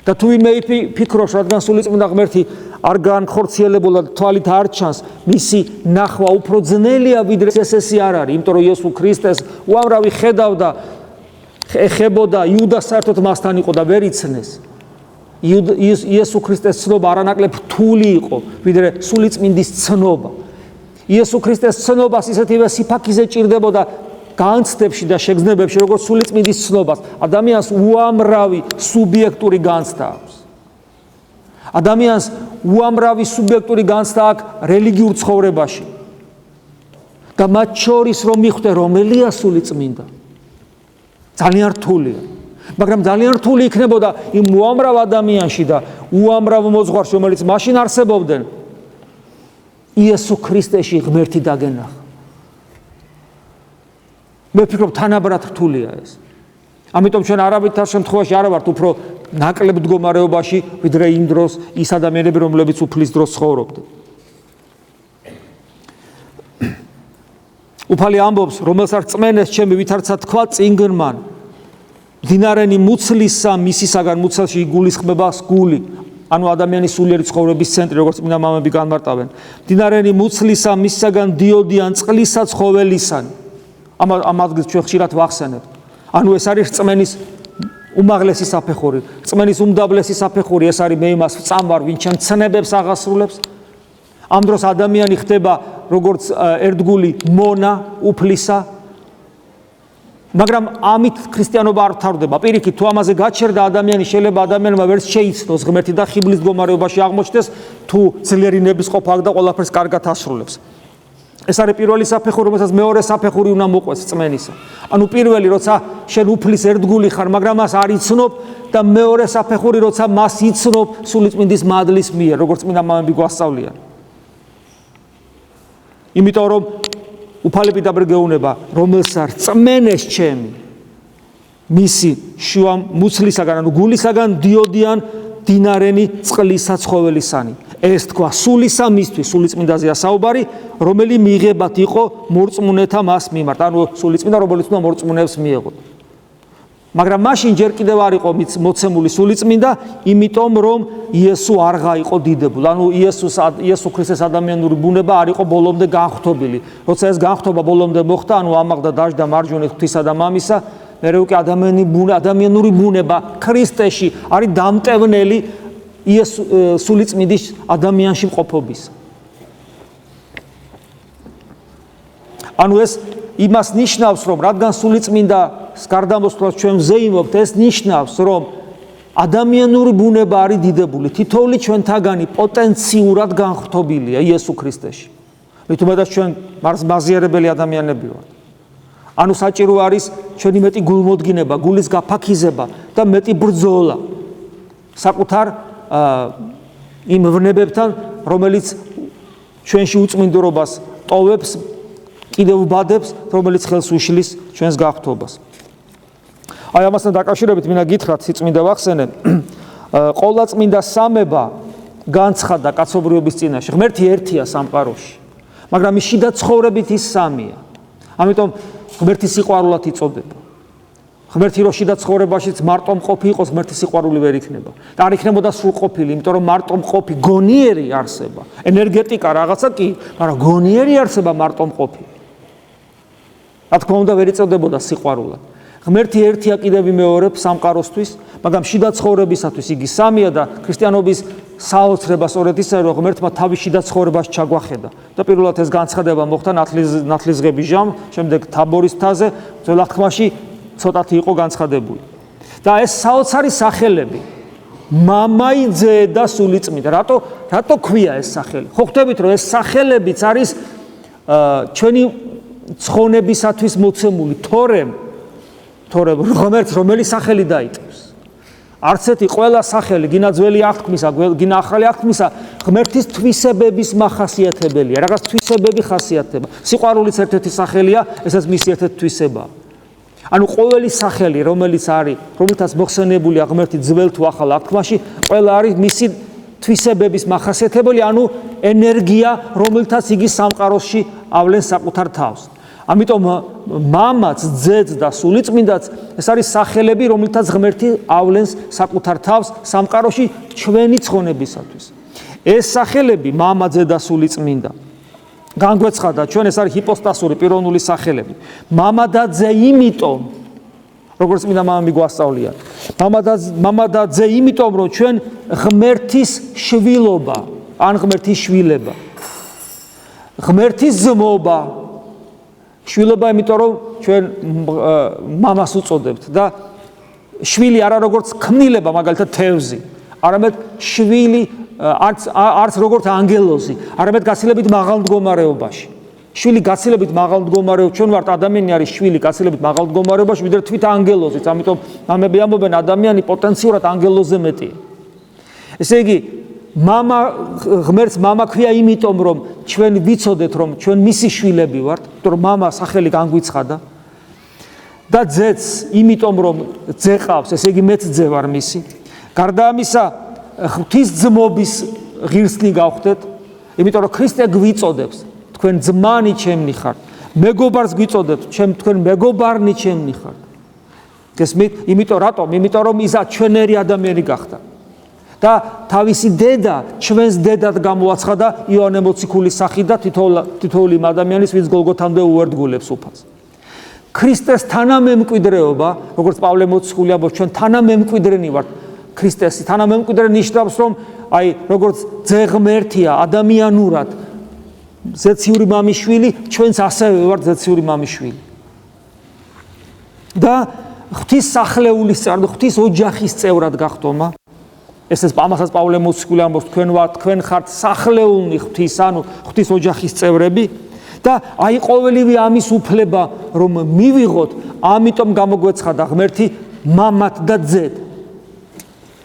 და თუ ვინმე ფიქრობს, რადგან სულიწმინდა ღმერთი არ განხორციელებულა და თვალით არ ჩანს, მისი ნახვა უფრო ძნელია ვიდრე წესესი არ არის, იმიტომ რომ იესო ქრისტეს უამრავი ხედავდა, ეხებოდა, იუდას საერთოდ მასთან იყო და ვერ იცნეს. იესო ქრისტეს ცნობა არანაკლებ რთული იყო, ვიდრე სულიწმინდის ცნობა. იესო ქრისტეს ცნობას ისეთივე სიფაქიზე ჭირდებოდა განცდებში და შეგრძნებებში, როგორც სულიწმინდის ცნობას. ადამიანს უამრავი სუბიექტური განცდა აქვს. ადამიანს უამრავი სუბიექტური განცდა აქვს რელიგიურ ცხოვრებაში. და მათ შორის რომ მიხვდე, რომელია სულიწმინდა, ძალიან რთულია. მაგრამ ძალიან რთული იქნებოდა იმ უამრავ ადამიანში და უამრავ მოძღვარში, რომელიც მაშინ არსებობდნენ, იესო ქრისტეში ღმერთი დაგენახა. მე ვფიქრობ, თანაბრად რთულია ეს. ამიტომ ჩვენ არავითარ შემთხვევაში არ ვართ უფრო ნაკლებ მდგომარეობაში, ვიდრე იმ დროს ის ადამიანები, რომლებიც უფლის დროს ცხოვრობდნენ. უფალი ამბობს, რომელსაც წმენეს ჩემი ვითარცა თქვა წინგნმან, მდინარენი მუცლისა მისისაგან მუცელში იგულისხმება გული. ანუ ადამიანის სულიერი ცხოვრების ცენტრი, როგორც წმინდა მამები განმარტავენ. მდინარენი მუცლისა მისისაგან დიოდიან წყლისა ცხოველისანი. ამ ადგილს ჩვენ ხშირად ვახსენებთ. ანუ ეს არის რწმენის უმაღლესი საფეხური, რწმენის უმდაბლესი საფეხური, ეს არის მე იმას ვწამვარ, ვინ ჩემ ცნებებს აღასრულებს. ამ დროს ადამიანი ხდება როგორც ერთგული მონა უფლისა, მაგრამ ამით ქრისტიანობა არ თავდება. პირიქით, თუ ამაზე გაჩერდა ადამიანი, შეიძლება ადამიანმა ვერც შეიცნოს ღმერთი და ხიბლის მდგომარეობაში აღმოჩნდეს, თუ ძლიერი ნებისყოფა აქვს და ყველაფერს კარგად ასრულებს. ეს არის პირველი საფეხური, რომელსაც მეორე საფეხური უნდა მოყვეს წმენისა. ანუ პირველი, როცა შენ უფლის ერთგული ხარ, მაგრამ მას არ იცნობ და მეორე საფეხური, როცა მას იცნობ სულიწმინდის მადლის მიერ, როგორც წმინდა მამები გვასწავლიან. იმიტომ რომ უფალი პირდაპირ გეუბნება, რომელსაც წმენეს ჩემი მისი შუა მუცლისაგან, ანუ გულისაგან დიოდიან დინარენი წყლისა ცხოველისანი. ეს თქვა სულისა მისთვის, სულიწმინდაზეა საუბარი, რომელი მიიღებათ იყო მორწმუნეთა მას მიმართ. ანუ სულიწმინდა, რომელიც უნდა მორწმუნეებს მიეღოთ. მაგრამ მაშინ ჯერ კიდევ არ იყო მოცემული სულიწმინდა, იმიტომ რომ იესო არ გაიყო დიდებული. ანუ იესო ქრისტეს ადამიანური ბუნება არ იყო ბოლომდე განხთობილი. როცა ეს განხთობა ბოლომდე მოხდა, ანუ ამაღდა დაждდა მარჯვენა ღვთისა და მამისა, მერე უკვე ადამიანური ბუნება ქრისტეში არის დამტევნელი სულიწმინდის ადამიანში მყოფობის. ანუ ეს იმას ნიშნავს, რომ რადგან სულიწმინდას გარდამოსვლას ჩვენ ვზეიმობთ, ეს ნიშნავს, რომ ადამიანური ბუნება არის დიდებული. თითოეული ჩვენთაგანი პოტენციურად განხთობილია იესო ქრისტეში. მით უმეტეს ჩვენ მაზიარებელი ადამიანები ვართ. ანუ საჭირო არის ჩვენი მეტი გულმოდგინება, გულის გაფაქიზება და მეტი ბრძოლა საკუთარ იმ ვნებებთან, რომელიც ჩვენში უწმინდურობას ტოვებს, კიდევ ვბადებს, რომელიც ხელს უშლის ჩვენს გახთობას. აი ამასთან დაკავშირებით მინდა გითხრათ, სიწმინდა ვახსენე, ყოვლადწმინდა სამება განცხადა კაცობრიობის წინაშე. ღმერთი ერთია სამყაროში, მაგრამ ის შიდა ცხოვრებით ის სამია. ამიტომ ღმერთი სიყვარულად იწოდება. ღმერთი რო შიდა ცხოვრებაშიც მარტო მყოფი იყოს, ღმერთი სიყვარული ვერ იქნება. და არ იქნებოდა სრულყოფილი, იმიტომ რომ მარტო მყოფი გონიერი არსება. ენერგეტიკა რაღაცა კი, მაგრამ გონიერი არსება მარტო მყოფი. რა თქმა უნდა ვერ იწოდებოდა სიყვარულად. ღმერთი ერთია კიდევ იმეორებს სამყაროსთვის, მაგრამ შიდა ცხოვრებისათვის იგი სამია და ქრისტიანობის საოცრება სწორედ ისაა, რომ ღმერთმა თავის შიდა ცხოვრებას ჩაგვახედა. და პირველად ეს განცხადება მოხდა ნათლისღების ჟამ, შემდეგ თაბორის მთაზე, ძველ აღთქმაში ცოტათი იყო განცხადებული. და ეს საოცარი სახელები, მამაი, ძე და სულიწმინდა. რატო ქვია ეს სახელი? ხო ხვდებით რომ ეს სახელებიც არის ჩვენი ცხონებისათვის მოცემული, თორემ ღმერთს რომელი სახელი დაიტევს. არც ერთი ყველა სახელი, გინა ძველი აღთქმისა, გინა ახალი აღთქმისა, ღმერთის თვისებების მახასიათებელია, რაღაც თვისებები ხასიათდება. სიყვარულიც ერთ-ერთი სახელია, ესაც მისი ერთ-ერთი თვისებაა. ანუ ყოველი სახელი, რომელიც არის, რომელთაც მოხსენებულია ღმერთი ძველ თუ ახალ აღთქმაში, ყველა არის მისი თვისებების მახასიათებელი, ანუ ენერგია, რომელთაც იგი სამყაროში ავლენს საკუთარ თავს. ამიტომ მამაც, ძეც და სულიწმინდაც ეს არის სახელები, რომელთაც ღმერთი ავლენს საკუთარ თავს სამყაროში ჩვენი ცხონებისათვის. ეს სახელები, მამა, ძე და სულიწმინდა, განგვეცხადა ჩვენ ეს არის ჰიპოსტასური პიროვნული სახელები. მამა და ძე იმიტომ, როგორც წმინდა მამამი გვასწავლია, მამა და ძე იმიტომ, რომ ჩვენ ღმერთის შვილობა, ან ღმერთის შვილება, ღმერთის ძმობა, შვილობა, იმიტომ რომ ჩვენ მამას უწოდებთ და შვილი არა როგორც ქმნილება, მაგალითად თევზი, არამედ შვილი არც როგორც ანგელოზი, არამედ გაცილებით მაღალ მდგომარეობაში. შვილი გაცილებით მაღალ მდგომარეობაში, ჩვენ ვართ ადამიანი არის შვილი გაცილებით მაღალ მდგომარეობაში, ვიდრე თვით ანგელოზიც, ამიტომ მამები ამბობენ ადამიანი პოტენციურად ანგელოზზე მეტია. ესე იგი, ღმერთს მამა ქვია იმიტომ, რომ ჩვენ ვიცოდეთ, რომ ჩვენ მისი შვილები ვართ, რომ მამა სახელი განგვიცხადა და ძეც იმიტომ, რომ ძე ყავს, ესე იგი მეც ძე ვარ მისი. გარდა ამისა, ღვთისძმობის ღირსნი გავხდეთ, იმიტომ რომ ქრისტე გვიწოდებს, თქვენ ძმანი ჩემნი ხართ, მეგობარს გვიწოდებთ, თქვენ მეგობარნი ჩემნი ხართ. გესმით? იმიტომ რომ ისა ჩვენერი ადამიანი გახდა. და თავისი დედა ჩვენს დედად გამოაცხადა იოანე მოციქულის სახით და თითოეული ადამიანის, ვინც გოლგოთამდე უერთგულებს უფალს. ქრისტეს თანამემკვიდრეობა, როგორც პავლე მოციქული ამბობს, ჩვენ თანამემკვიდრენი ვართ ქრისტეს. თანამემკვიდრე ნიშნავს, რომ აი როგორც ძე ღმერთია ადამიანურად ზეციური მამის შვილი, ჩვენც ასევე ვართ ზეციური მამის შვილი. და ღვთის სახლეულის წევრად, ღვთის ოჯახის წევრად გახდომა. ესეც ამასაც პავლე მოციქული ამბობს, თქვენ ხართ სახლეულნი ღვთის, ანუ ღვთის ოჯახის წევრები და აი ყოველივე ამის უფლება რომ მივიღოთ, ამიტომ გამოგვეცხადა ღმერთი მამად და ძედ.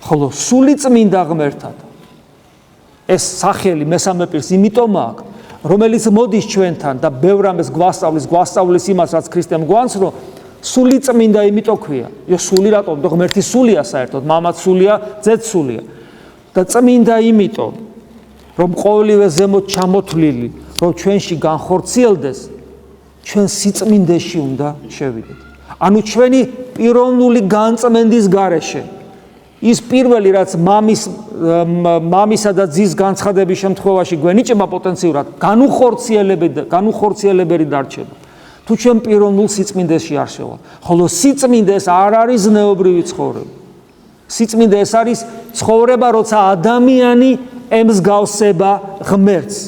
ხოლო სულიწმინდა ღმერთად ეს სახელი მესამე პირს იმიტომ აქვს, რომელიც მოდის ჩვენთან და ბევრ ამას გვასწავლის იმას, რაც ქრისტემ გვანს, რომ სულიწმინდა იმიტომ ქვია. სული რატომ? ღმერთი სულია საერთოდ, მამაც სულია, ძეც სულია. და წმინდა იმიტომ, რომ ყოველივე ზემოთ ჩამოთვლილი, რომ ჩვენში განხორციელდეს, ჩვენ სიწმინდეში უნდა შევიდეთ. ანუ ჩვენი პიროვნული განწმენდის გარეშე ის პირველი, რაც მამისა და ძის განცხადების შემთხვევაში გვენიჭება პოტენციურად, განუხორციელებელი დარჩება. თუ ჩვენ პიროვნულ სიწმინდეში არ შევალ. ხოლო სიწმინდე ეს არ არის ზნეობრივი ცხოვრება. სიწმინდე ეს არის ცხოვრება, როცა ადამიანი ემსგავსება ღმერთს.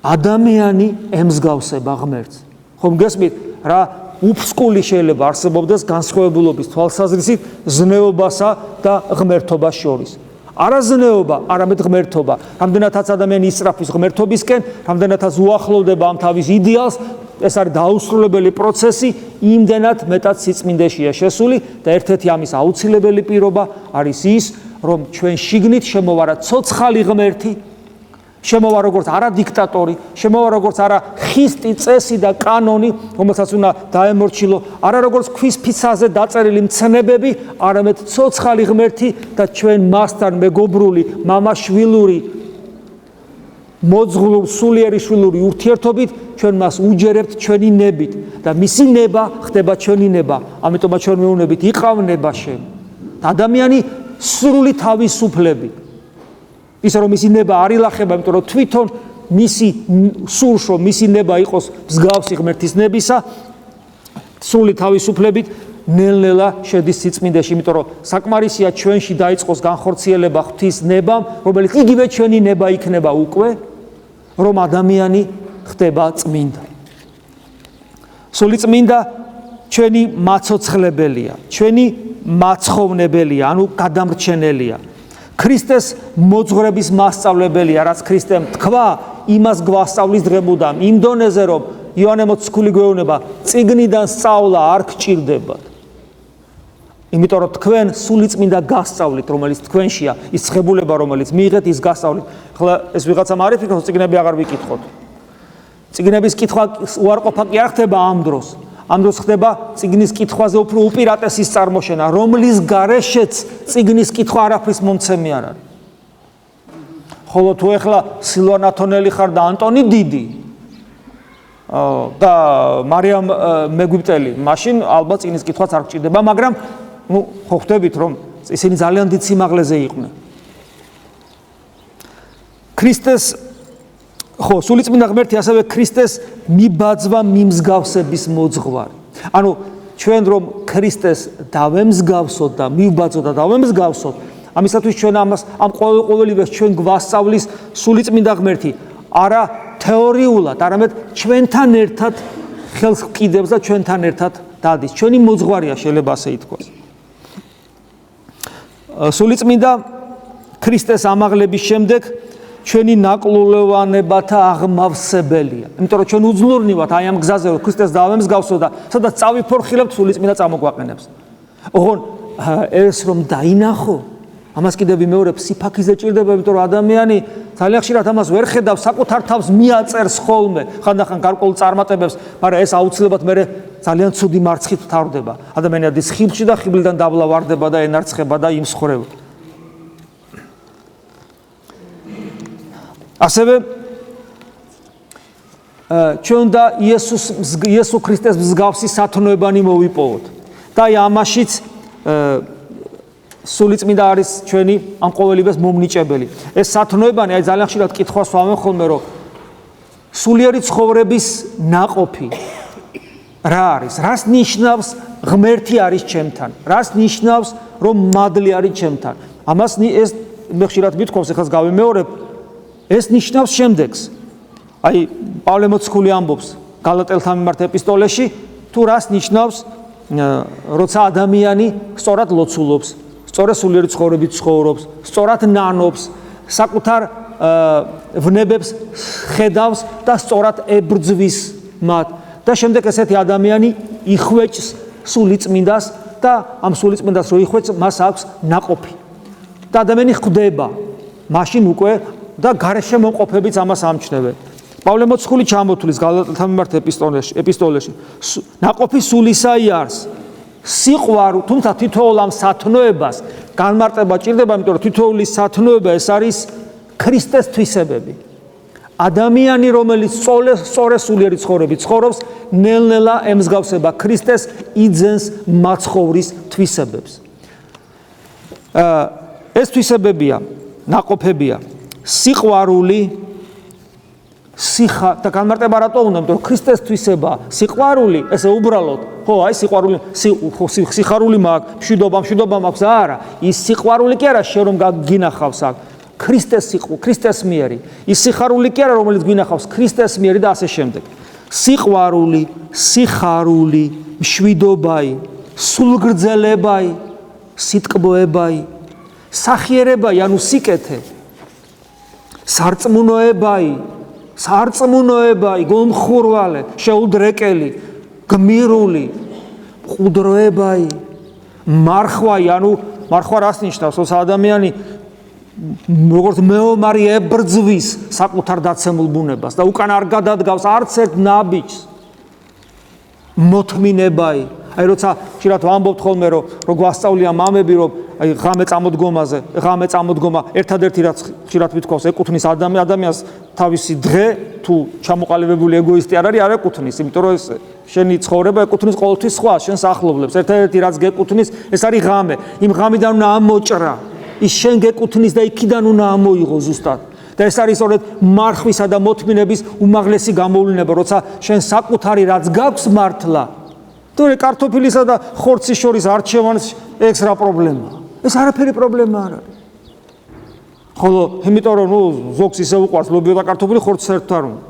ადამიანი ემსგავსება ღმერთს. ხომ გესმით, რა უფსკული შეიძლება არსებობდეს განსხვავებულობის თვალსაზრისით ზნეობასა და ღმერთობას შორის. არა ზნეობა, არამედ ღმერთობა. რამდენადაც ადამიანი ისწრაფვის ღმერთობისკენ, რამდენადაც უახლოვდება ამ თავის იდეალს, ეს არის დაუსრულებელი პროცესი, იმდენად მეტად სიწმინდეშია შესული და ერთ-ერთი ამის აუცილებელი პირობა არის ის, რომ ჩვენ შიგნით შემოვარა ცოცხალი ღმერთი, შემოვა როგორც არა დიქტატორი, შემოვა როგორც არა ხისტი წესი და კანონი, რომელსაც უნდა დაემორჩილო, არა როგორც ქვის ფიცაზე დაწერილი მცნებები, არამედ ცოცხალი ღმერთი და ჩვენ მასთან მეგობრული, მამაშვილური, მოძღვრული, სულიერი შვილური ურთიერთობით ჩვენ მას უჯერებთ ჩვენი ნებით და მისი ნება ხდება ჩვენი ნება. ამიტომაც ჩვენ მეუბნებით, იყავ ნება შენ. ადამიანი სრული თავისუფლებით. ის რომ მისი ნება არ ილახება, იმიტომ რომ თვითონ მისი სურს, რომ მისი ნება იყოს მსგავსი ღმერთის ნებისა, სრული თავისუფლებით ნელ-ნელა შედის სიწმინდეში, იმიტომ რომ საკმარისია ჩვენში დაიწყოს განხორციელება ღვთის ნებამ, რომელიც იგივე ჩვენი ნება იქნება უკვე, რომ ადამიანი ხდება წმინდა. სულიწმინდა ჩვენი მაცოცხლებელია, ჩვენი მაცხოვრებელია, ანუ გადამრჩენელია. ქრისტეს მოძღვრების მასწავლებელია, რაც ქრისტემ თქვა, იმას გვასწავლის დღემდე, იმ დონეზე, რომ იოანე მოციქული გვეუბნება, წიგნიდან სწავლა არ გჭირდებათ. იმიტომ რომ თქვენ სულიწმინდა გასწავლით, რომელიც თქვენშია, ის ცხებულება, რომელიც მიიღეთ, ის გასწავლით. ახლა ეს ვიღაცამ არ იფიქროს, წიგნები აღარ ვიკითხოთ. წიგნების კითხვა უარყოფა კი არ ხდება ამ დროს. ამ დროს ხდება წიგნის კითხვაზე უფრო უპირატესის წარმოშენა, რომლის გარეშეც წიგნის კითხვა არაფრის მომცემი არ არის. ხოლო თუ ეხლა სილვან ათონელი ხარ და ანტონი დიდი და მარიამ მეგვიპტელი, მაშინ ალბათ წიგნის კითხვაც არ გჭირდება, მაგრამ ხო ხვდებით, რომ ისინი ძალიან დიდ სიმაღლეზე იყვნენ. ქრისტეს ხო, სულიწმინდა ღმერთი ასევე ქრისტეს მიბაძვა მიმსგავსების მოძღვარი. ანუ ჩვენ რომ ქრისტეს დავემსგავსოთ და მივბაძოთ და დავემსგავსოთ, ამისათვის ჩვენ ამ ყოველივეს ჩვენ გვასწავლის სულიწმინდა ღმერთი, არა თეორიულად, არამედ ჩვენთან ერთად ხელს ვკიდებს და ჩვენთან ერთად დადის. ჩვენი მოძღვარია, შეიძლება ასე ითქვას. სულიწმინდა ქრისტეს ამაღლების შემდეგ ჩვენი ნაკლულოვანებათა აღმავსებელია. იმიტომ რომ ჩვენ უძლურნივად აი ამ გზაზე რომ ქრისტეს დავემსგავსოთ და სადაც წავიფორხილებთ, სულიწმინდა წამოგვაყენებს. ოღონ ეს რომ დაინახო, ამას კიდევ ვიმეორებ, სიფაქიზე ჭირდება, იმიტომ რომ ადამიანი ძალიან ხშირად ამას ვერ ხედავს, საკუთარ თავს მიაწერს ხოლმე, ხანდახან გარკვეულ წარმატებებს, მაგრამ ეს აუცილებლად მე ძალიან ცუდი მარცხით თავდება. ადამიანი ადის ხიბლში და ხიბლიდან დაბლა ვარდება და ენარცხება და იმსხვრევ. ასევე ჩვენ და იესო ქრისტეს მსგავსი სათნოებანი მოვიპოვოთ. და აი ამაშიც სულიწმინდა არის ჩვენი ამ ყოველივეს მომნიჭებელი. ეს სათნოებანი, აი ძალიან ხშირად კითხვას ვამე ხოლმე, რომ სულიერი ცხოვრების ნაყოფი რა არის? რას ნიშნავს ღმერთი არის ჩემთან? რას ნიშნავს რომ მადლი არის ჩემთან? ამას ეს მე ხშირად მithქვავს, ეხლა გავიმეორებ, ეს ნიშნავს შემდეგს. აი პავლე მოციქული ამბობს გალატელთა მიმართ ეპისტოლეში, თუ რას ნიშნავს, როცა ადამიანი სწორად ლოცულობს, სწორად სულიერი ცხოვრებით ცხოვრობს, სწორად ნანობს, საკუთარ ვნებებს ხედავს და სწორად ებრძვის მათ. და შემდეგ ესეთი ადამიანი იხვეჭს სულიწმინდას და ამ სულიწმინდას რო იხვეჭს, მას აქვს ნაყოფი. და ადამიანი ხვდება მაშინ უკვე და გარეშე მომყოფებიც ამას ამჩნევენ. პავლე მოციქული ჩამოთვლის გალატელთა მიმართ ეპისტოლეში. ნაყოფი სულისა იარს, სიყვარული, თუმცა თითოეულ ამ სათნოებას განმარტება ჭირდება, იმიტომ რომ თითოეული სათნოება ეს არის ქრისტეს თვისებები. ადამიანი, რომელიც სწორე სულიერი ცხოვრებით ცხოვრობს, ნელ-ნელა ემსგავსება ქრისტეს, იძენს მაცხოვრის თვისებებს. ეს თვისებებია, ნაყოფებია. სიყვარული, სიხა და განმარტება რატო უნდა, იმიტომ რომ ქრისტეს თვისება, სიყვარული, ესე უბრალოდ, ხო, აი სიყვარული, სიხარული მაქვს, მშვიდობა მაქვს, არა, ის სიყვარული კი არა, შენ რომ გინახავს აქ, ქრისტეს მიერი, ის სიხარული კი არა, რომელიც გინახავს, ქრისტეს მიერი და ასე შემდეგ. სიყვარული, სიხარული, მშვიდობაი, სულგრძელებაი, სიტკბოებაი, სახიერებაი, ანუ სიკეთე, სარწმუნოებაი, გომხურვალე, შეუდრეკელი, გმირული, მყუდროებაი, მარხვაი, ანუ მარხვა რას ნიშნავს? ოს ადამიანი როგორც მეომარი ებრძვის საკუთარ დაცემულ ბუნებას და უკან არ გადადგავს არც ერთ ნაბიჯს. მოთმინებაი, აი როცა ხშირად ვამბობთ ხოლმე, რომ გვასწავლია მამები, რომ აი ღამე წამოდგომა ერთადერთი რაც ხშირად მithქვავს, ეკუთვნის ადამიანს თავისი დღე, თუ ჩამოყალიბებული ეგოისტი არ არის, არ ეკუთვნის, იმიტომ რომ ეს შენი ცხოვრება ეკუთვნის ყოველთვის სხვა, შენს ახლობლებს. ერთადერთი რაც გეკუთვნის, ეს არის ღამე. იმ ღამიდან უნდა ამოჭრა. ის შენ გეკუთვნის და იქიდან უნდა ამოიღო ზუსტად. და ეს არის სწორედ მარხვისა და მოთმინების უმაღლესი გამოვლინება, როცა შენ საკუთარი რაც გაქვს მართლა, თორე კარტოფილისა და ხორცის შორის არჩევანს ეს რა პრობლემაა? ეს არაფერი პრობლემა არ არის. ხოლო იმიტომ რომ ზოგს ისე უყვარს ლობიო და კარტოფილი, ხორცს ერთად არ უნდა.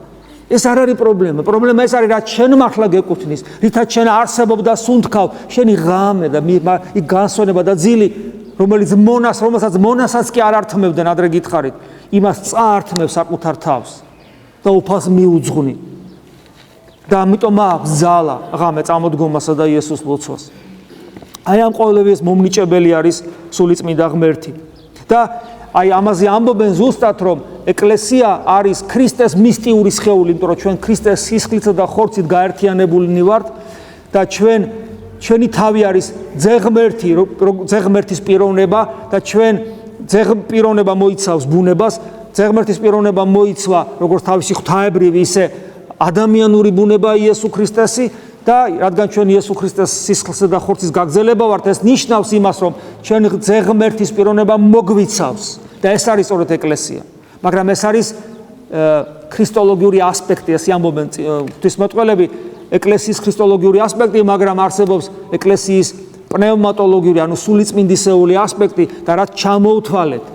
ეს არ არის პრობლემა. პრობლემა ეს არის, რაც შენ მართლა გეკუთვნის, რითაც შენ არსებობ და სუნთქავ, შენი ღამე და იქ განსვენება და ძილი, რომელსაც მონასაც კი არ ართმევდნენ, ადრე გითხარით, იმას წაართმევ საკუთარ თავს და უფალს მიუძღვნი. და ამიტომ აქვს ძალა ღამე წამოდგომასა და იესოს ლოცვას. აი ამ ყოველივეს მომნიჭებელი არის სულიწმინდა ღმერთი. და აი ამაზე ამბობენ ზუსტად, რომ ეკლესია არის ქრისტეს მისტიური სხეული, იმიტომ რომ ჩვენ ქრისტეს სისხლითა და ხორცით გაერთიანებულნი ვართ და ჩვენი თავი არის ძეღმერთის პიროვნება და ჩვენ პიროვნება მოიცავს ბუნებას, ძეღმერთის პიროვნება მოიცვა როგორც თავისი ღვთაებრივი, ისე ადამიანური ბუნება იესო ქრისტესი და რადგან ჩვენ იესო ქრისტეს სისხლსა და ხორცის გაგრძელება ვართ, ეს ნიშნავს იმას, რომ ჩვენ ძეღმერთის პიროვნება მოგვიცავს და ეს არის სწორედ ეკლესია. მაგრამ ეს არის ქრისტოლოგიური ასპექტი, ეს ამბობენ ღვთისმეტყველები, ეკლესიის ქრისტოლოგიური ასპექტი, მაგრამ არსებობს ეკლესიის პნევმატოლოგიური, ანუ სულიწმინდისეული ასპექტი და რაც ჩამოუთვალეთ,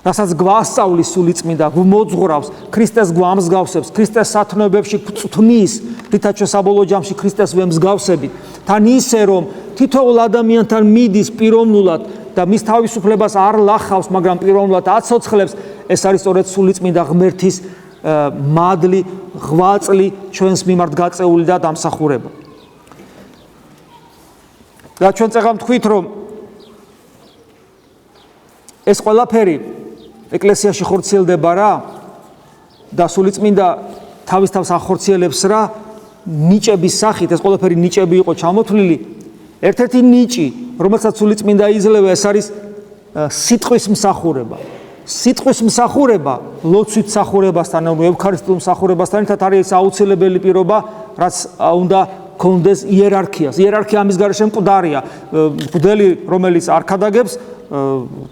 რასაც გვასწავლის სულიწმინდა, გვმოძღვრავს, ქრისტეს გვამსგავსებს, ქრისტეს სათნოებებში გვწვნის, რითაც ჩვენ საბოლოო ჯამში ქრისტეს ვემსგავსებით, თან ისე რომ თითოეულ ადამიანთან მიდის პიროვნულად და მის თავისუფლებას არ ლახავს, მაგრამ პიროვნულად აცოცხლებს, ეს არის სწორედ სულიწმინდა ღმერთის მადლი, ღვაწლი ჩვენს მიმართ გაწეული და დამსახურება. და ჩვენ წეგავთ თქვით, რომ ეს ყველაფერი ეკლესიაში ხორციელდება რა და სულიწმინდა თავის თავს ახორციელებს რა ნიჭების სახით, ეს ყველაფერი ნიჭები იყო ჩამოთვლილი. ერთ-ერთი ნიჭი, რომელსაც სულიწმინდა იძლევა, ეს არის სიტყვის მსახურება. სიტყვის მსახურება ლოცვით მსახურებასთან, ანუ ევქარისტიულ მსახურებასთან ერთად არის აუცილებელი პირობა, რაც უნდა კონდეს იერარქიას. იერარქია ამის გარეშე მკვდარია. მღვდელი, რომელიც არ ქადაგებს,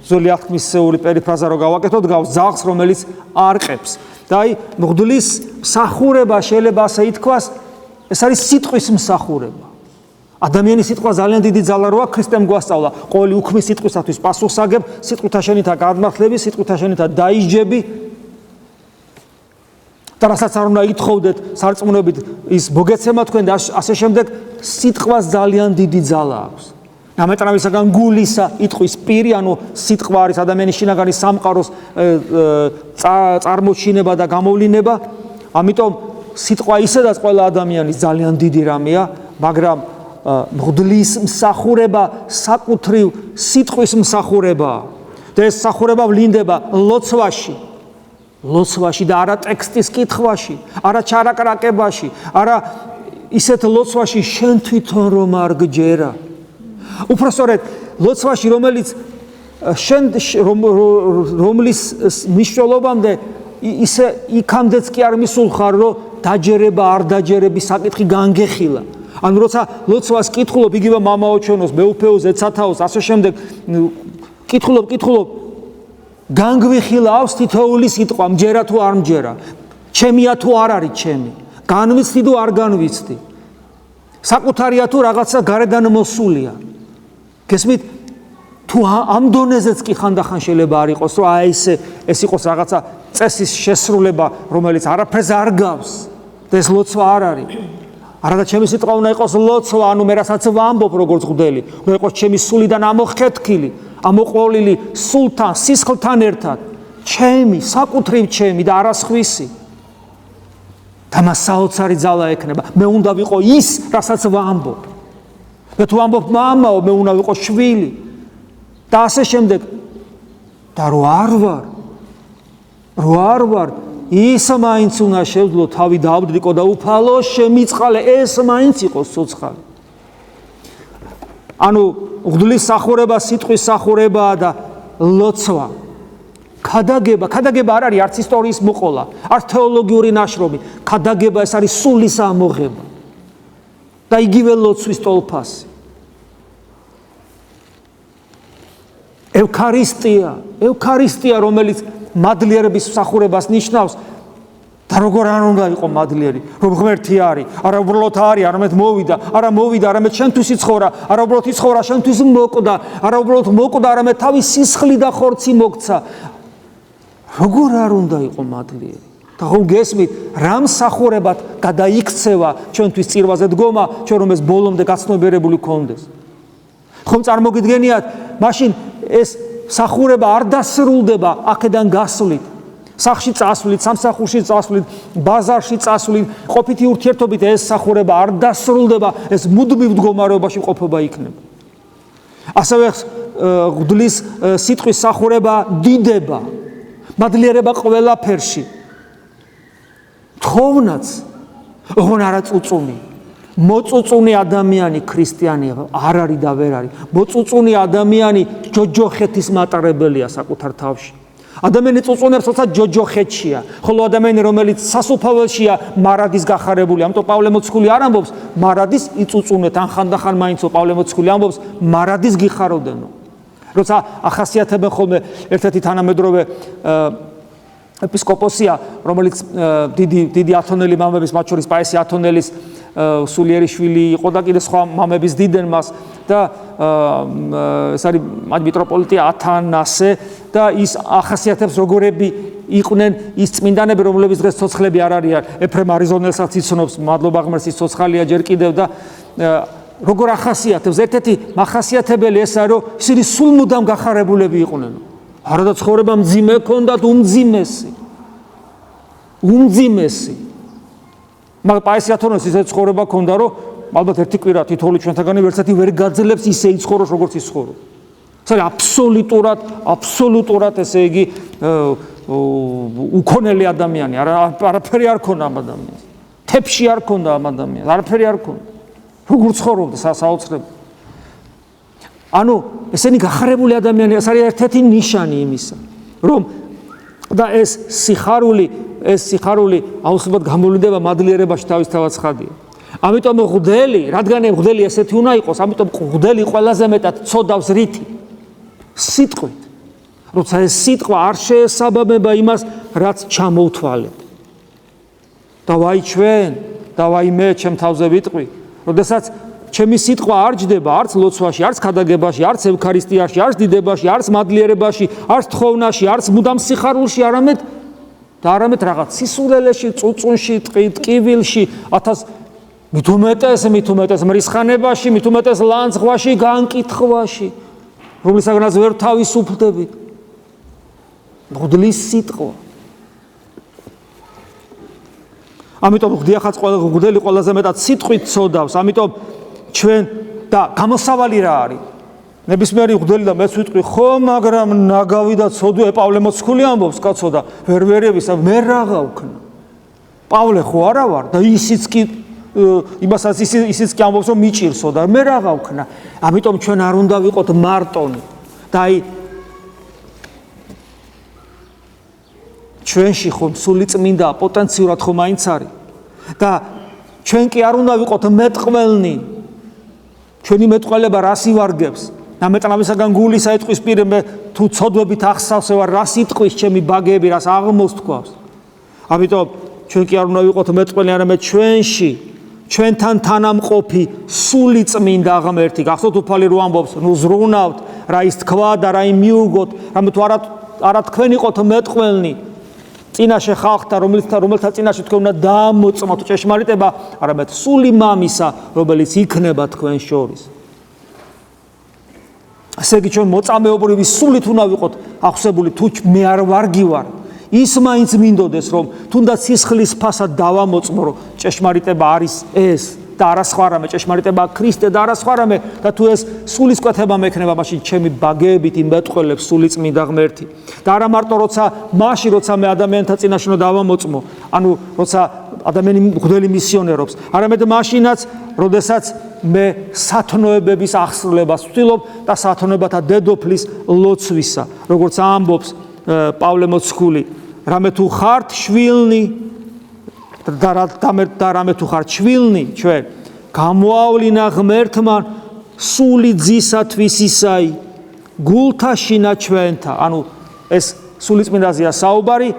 ძველი აღთქმისეული პერიფრაზა რო გავაკეთოთ, გავს ძაღლს, რომელიც არყებს. და აი მღვდლის მსახურება შეიძლება ასე ითქვას, ეს არის სიტყვის მსახურება. ადამიანის სიტყვა ძალიან დიდი ძალა როა, ქრისტემ გვასწავლა, ყოველი უქმის სიტყვისათვის პასუხს აგებ, სიტყვითა შენითა გადმართლები, სიტყვითა შენითა დაისჯები. და რასაც არ უნდა ითხოვდეთ სარწმუნოებით, ის მოგეცემა თქვენ და ასე შემდეგ, სიტყვას ძალიან დიდი ძალა აქვს. ნამეტრავისაგან გულისა იტყვის პირი, ანუ სიტყვა არის ადამიანის შინაგანი სამყაროს წარმოჩინება და გამოვლინება, ამიტომ სიტყვა ისედაც ყველა ადამიანის ძალიან დიდი რამეა, მაგრამ მღვდლის მსახურება საკუთრივ სიტყვის მსახურებაა. და ეს მსახურება ვლინდება ლოცვაში და არა ტექსტის კითხვაში, არა ჩარაკრაკებაში, არა ისეთ ლოცვაში შენ თვითონ რომ არ გჯერა. უпроსორეთ ლოცვაში, რომლის მნიშვნელობამდე ისე იქამდეც კი არ მისულხარ, რომ დაჯერება არ დაჯერების საკითხი განგეხილა. ანუ როცა ლოცვას კითხულობ, იგივე მამაო ჩვენოს, მეუფეო ზეცათაოს, ასე შემდეგ, კითხულობ, განგვიხილავს თითოეული სიტყვა, მჯერა თუ არ მჯერა, ჩემია თუ არ არის ჩემი, განვიცდი თუ არ განვიცდი, საკუთარია თუ რაღაცა გარედან მოსულია. გესმით, თუ ამ დონეზეც კი ხანდახან შეიძლება არ იყოს, რომ აი ეს იყოს რაღაცა წესის შესრულება, რომელიც არაფერს არ გავს და ეს ლოცვა არ არის. არადა ჩემი სიტყვა უნდა იყოს ლოცვა, ანუ მე რასაც ვამბობ როგორც მღვდელი, უნდა იყოს ჩემი სულიდან ამოხეთქილი, ამოყოლილი სულთან, სისხლთან ერთად, ჩემი, საკუთრივ ჩემი და არა სხვისი. და მას საოცარი ძალა ექნება. მე უნდა ვიყო ის, რასაც ვამბობ. მე თუ ვამბობ მამაო, მე უნდა ვიყო შვილი. და ასე შემდეგ. და რო არ ვარ, ის მაინც უნდა შევძლო თავი დავდრიკო და უფალო შემიწყალე, ეს მაინც იყოს ცოცხალი. ანუ მღვდლის სახურება, სიტყვის სახურებაა და ლოცვა. ქადაგება არ არის არც ისტორიის მოყოლა, არც თეოლოგიური ნაშრომი. ქადაგება ეს არის სულის ამოღება. და იგივე ლოცვის ტოლფასი. ევქარისტია, რომელიც მადლიერების მსახურებას ნიშნავს, და როგორ არ უნდა იყო მადლიერი, რომ ღმერთი არის, არა უბრალოდ არის, არამედ მოვიდა, არამედ შენთვის იცხოვრა, არა უბრალოდ იცხოვრა, შენთვის მოკვდა, არა უბრალოდ მოკვდა, არამედ თავის სისხლი და ხორცი მოგცა. როგორ არ უნდა იყო მადლიერი? და ხომ გესმით, რა მსახურებად გადაიქცევა ჩვენთვის წირვაზე დგომა, ჩვენ რომ ეს ბოლომდე გაცნობიერებული გქონდეს. ხომ წარმოგიდგენიათ, მაშინ ეს მსახურება არ დასრულდება აქედან გასვლით. სახში წასვლით, სამსახურში წასვლით, ბაზარში წასვლით, ყოფითი ურთიერთობით ეს მსახურება არ დასრულდება, ეს მუდმივ მდგომარეობაში ყოფება იქნება. ასევე ღვთის სიტყვის მსახურება დიდება, მადლიერება ყველაფერში. თხოვნაც, ოღონ არა წუწუნი. მოწუწუნი ადამიანი ქრისტიანი არ არის და ვერ არის. მოწუწუნი ადამიანი ჯოჯოხეთის მატარებელია საკუთარ თავში. ადამიანი წუწუნებს, როცა ჯოჯოხეთშია, ხოლო ადამიანი, რომელიც სასუფეველშია, მარადის გახარებული. ამიტომ პავლე მოციქული არ ამბობს, მარადის იწუწუნეთ, ან ხანდახან მაინცო პავლე მოციქული ამბობს, მარადის გიხარობდენო. როცა ახასიათებენ ხოლმე ერთ-ერთი თანამედროვე ეპისკოპოსია, რომელიც დიდი ათონელი მამების, მათ შორის პაესი ათონელის სულიერი შვილი იყო და კიდე სხვა მამების დიდენ მას და ეს არის მიტროპოლიტი ათანასე და ის ახასიათებს როგორები იყვნენ ის წმინდანები, რომლებიც დღეს ცოცხლები არ არიან. ეფრემ არიზონელსაც იცნობს, მადლობა ღმერთს, ის ცოცხალია ჯერ კიდევ და როგორ ახასიათებს, ერთ-ერთი მახასიათებელი ეს არის, რომ ისინი სულ მუდამ გახარებულები იყვნენ. არადა ცხოვრება მძიმე ჰქონდათ, უმძიმესი. მაგრამ პაესი ათონელს ისე ცხოვრება ჰქონდა, რომ ალბათ ერთი კვირა თითოეული ჩვენთაგანი ვერცერთი ვერ გაძლებს ისე იცხოვროს, როგორც იცხოვრო. ეს არის აბსოლუტურად ესე იგი უქონელი ადამიანი, არაფერი არ ქონდა ამ ადამიანს. თეფში არ ქონდა ამ ადამიანს, არაფერი არ ქონდა. როგორ ცხოვრობდა საოცრად. ანუ ესენი გახარებული ადამიანი, ეს არის ერთ-ერთი ნიშანი იმისა, რომ და ეს სიხარული აუცილებლად გამოვლინდება მადლიერებაში თავისთავად ცხადია. ამიტომ ღვთელი, რადგან ღვთელი ესეთი უნდა იყოს, ამიტომ ღვთელი ყველაზე მეტად ცოდავს რითი? სიტყვით. როცა ეს სიტყვა არ შეესაბამება იმას, რაც ჩამოვთვალეთ. და ვაი ჩვენ, და ვაი მე ჩემ თავზე ვიტყვი, როდესაც ჩემი სიტყვა არ ჯდება არც ლოცვაში, არც ქადაგებაში, არც ევქარისტიაში, არც დიდებაში, არც მადლიერებაში, არც თხოვნაში, არც მუდამ სიხარულში, არამედ რაღაც სისულელეში, წუწუნში, ტკივილში, მით უმეტეს მრისხანებაში, მით უმეტეს ლანძღვაში, განკითხვაში, რომლისაგანაც ვერ თავისუფლდებით. ღვთლის სიტყვა. ამიტომ ღვთიახაც ღვთელი ყველაზე მეტად სიტყვით ცოდავს, ამიტომ ჩვენ და გამოსავალი რა არის? ნებისმიერი ღვთელი და მეც ვიტყვი, ხო, მაგრამ ნაგავი და ცოდვე პავლე მოციქული ამბობს, კაცო და ვერვერების, მე რაღა ვქნა. პავლე ხო არა ვარ და ისიც კი ამბობს, რომ მიჭირსო და მე რაღა ვქნა. ამიტომ ჩვენ არ უნდა ვიყოთ მარტონი და ჩვენში ხომ სული წმინდა პოტენციურად ხომ მაინც არის და ჩვენ კი არ უნდა ვიყოთ მეტყველნი. ჩვენი მეტყველება რას ივარგებს? ნამეტნავისაგან გულისა იტყვის პირებმე თუ ცოდვებით ახსავსე ვარ, რას იტყვის ჩემი ბაგები, რას აღმოსთქვავს. ამიტომ ჩვენ კი არ უნდა ვიყოთ მეტყველნი, არამედ ჩვენში ჩვენთან თანამყოფი სული წმინდა ღმერთი. გახსოვთ უფალი რო ამბობს, ნუ ზრუნავთ, რა ის თქვა და რა იმ მიუგოთ, რამე თუ არა თქვენ იყოთ მეტყველნი წინაშე ხალხთა, რომელთა წინაშე თქვენ უნდა დაამოწმოთ ჭეშმარიტება, არამედ სული მამისა, რომელიც იქნება თქვენ შორის. ასე იგი ჩვენ მოწამეობრივი სულით უნდა ვიყოთ ახსებული, თუ მე არ ვარგი ვარ. ის მაინც მინდოდეს, რომ თუნდაც სისხლის ფასად დავამოწმო, რომ ჭეშმარიტება არის ეს და არა სხვა რამე, ჭეშმარიტება ქრისტე და არა სხვა რამე და თუ ეს სულის კვეთება მექნება, მაშინ ჩემი ბაგეებით იმეტყველებს სული წმინდა ღმერთი. და არა მარტო როცა მე ადამიანთა წინაშე უნდა დავამოწმო, ანუ როცა ადამიანი ღვთელი მისიონერობს, არამედ მაშინაც, როდესაც მე სათნოებების ახსნებას ვცდილობ და სათნოებათა დედოფლის ლოცვისა, როგორც ამბობს პავლე მოციქული, რამე თუ ხართ შვილნი და რამე თუ ხართ შვილნი, ჩვენ გამოავლინა ღმერთმა სული ძისათვის ისაი გულთაშინა ჩვენთა. ანუ ეს სული წმინდაზეა საუბარი,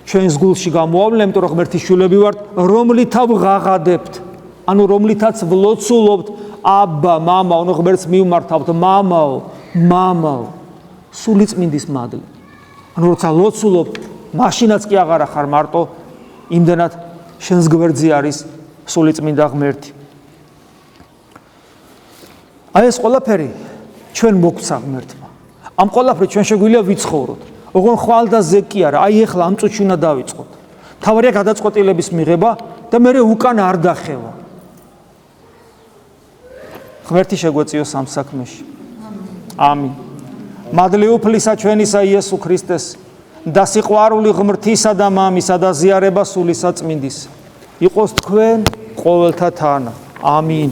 ჩვენს გულში გამოავლინა, იმიტომ რომ ღმერთის შვილები ვართ, რომლითა ვღაღადებთ, ანუ რომლითაც ვლოცულობთ, აბა, მამა, ანუ ღმერთს მივმართავთ, მამაო, სული წმინდის მადლი. ანუ როცა ლოცულობ, მაშინაც კი აღარა ხარ მარტო, იმდენად შენს გვერდზე არის სულიწმინდა ღმერთი. აი ეს ყველაფერი ჩვენ მოგცა ღმერთმა. ამ ყველაფრით ჩვენ შეგვიძლია ვიცხოვროთ. ოღონ ხვალ და ზეგ კი არა, აი ეხლა ამ წუთში უნდა დავიწყოთ. თავარია გადაწყვეტილების მიღება და მე უკან არ დახევა. ღმერთი შეგვეწიოს ამ საქმეში. ამინ. მადლი უფლისა ჩვენისა იესო ქრისტეს და სიყვარული ღმრთისა და მამისა და ზიარება სული საწმინდის იყოს თქვენ ყოველთა თანა. ამინ.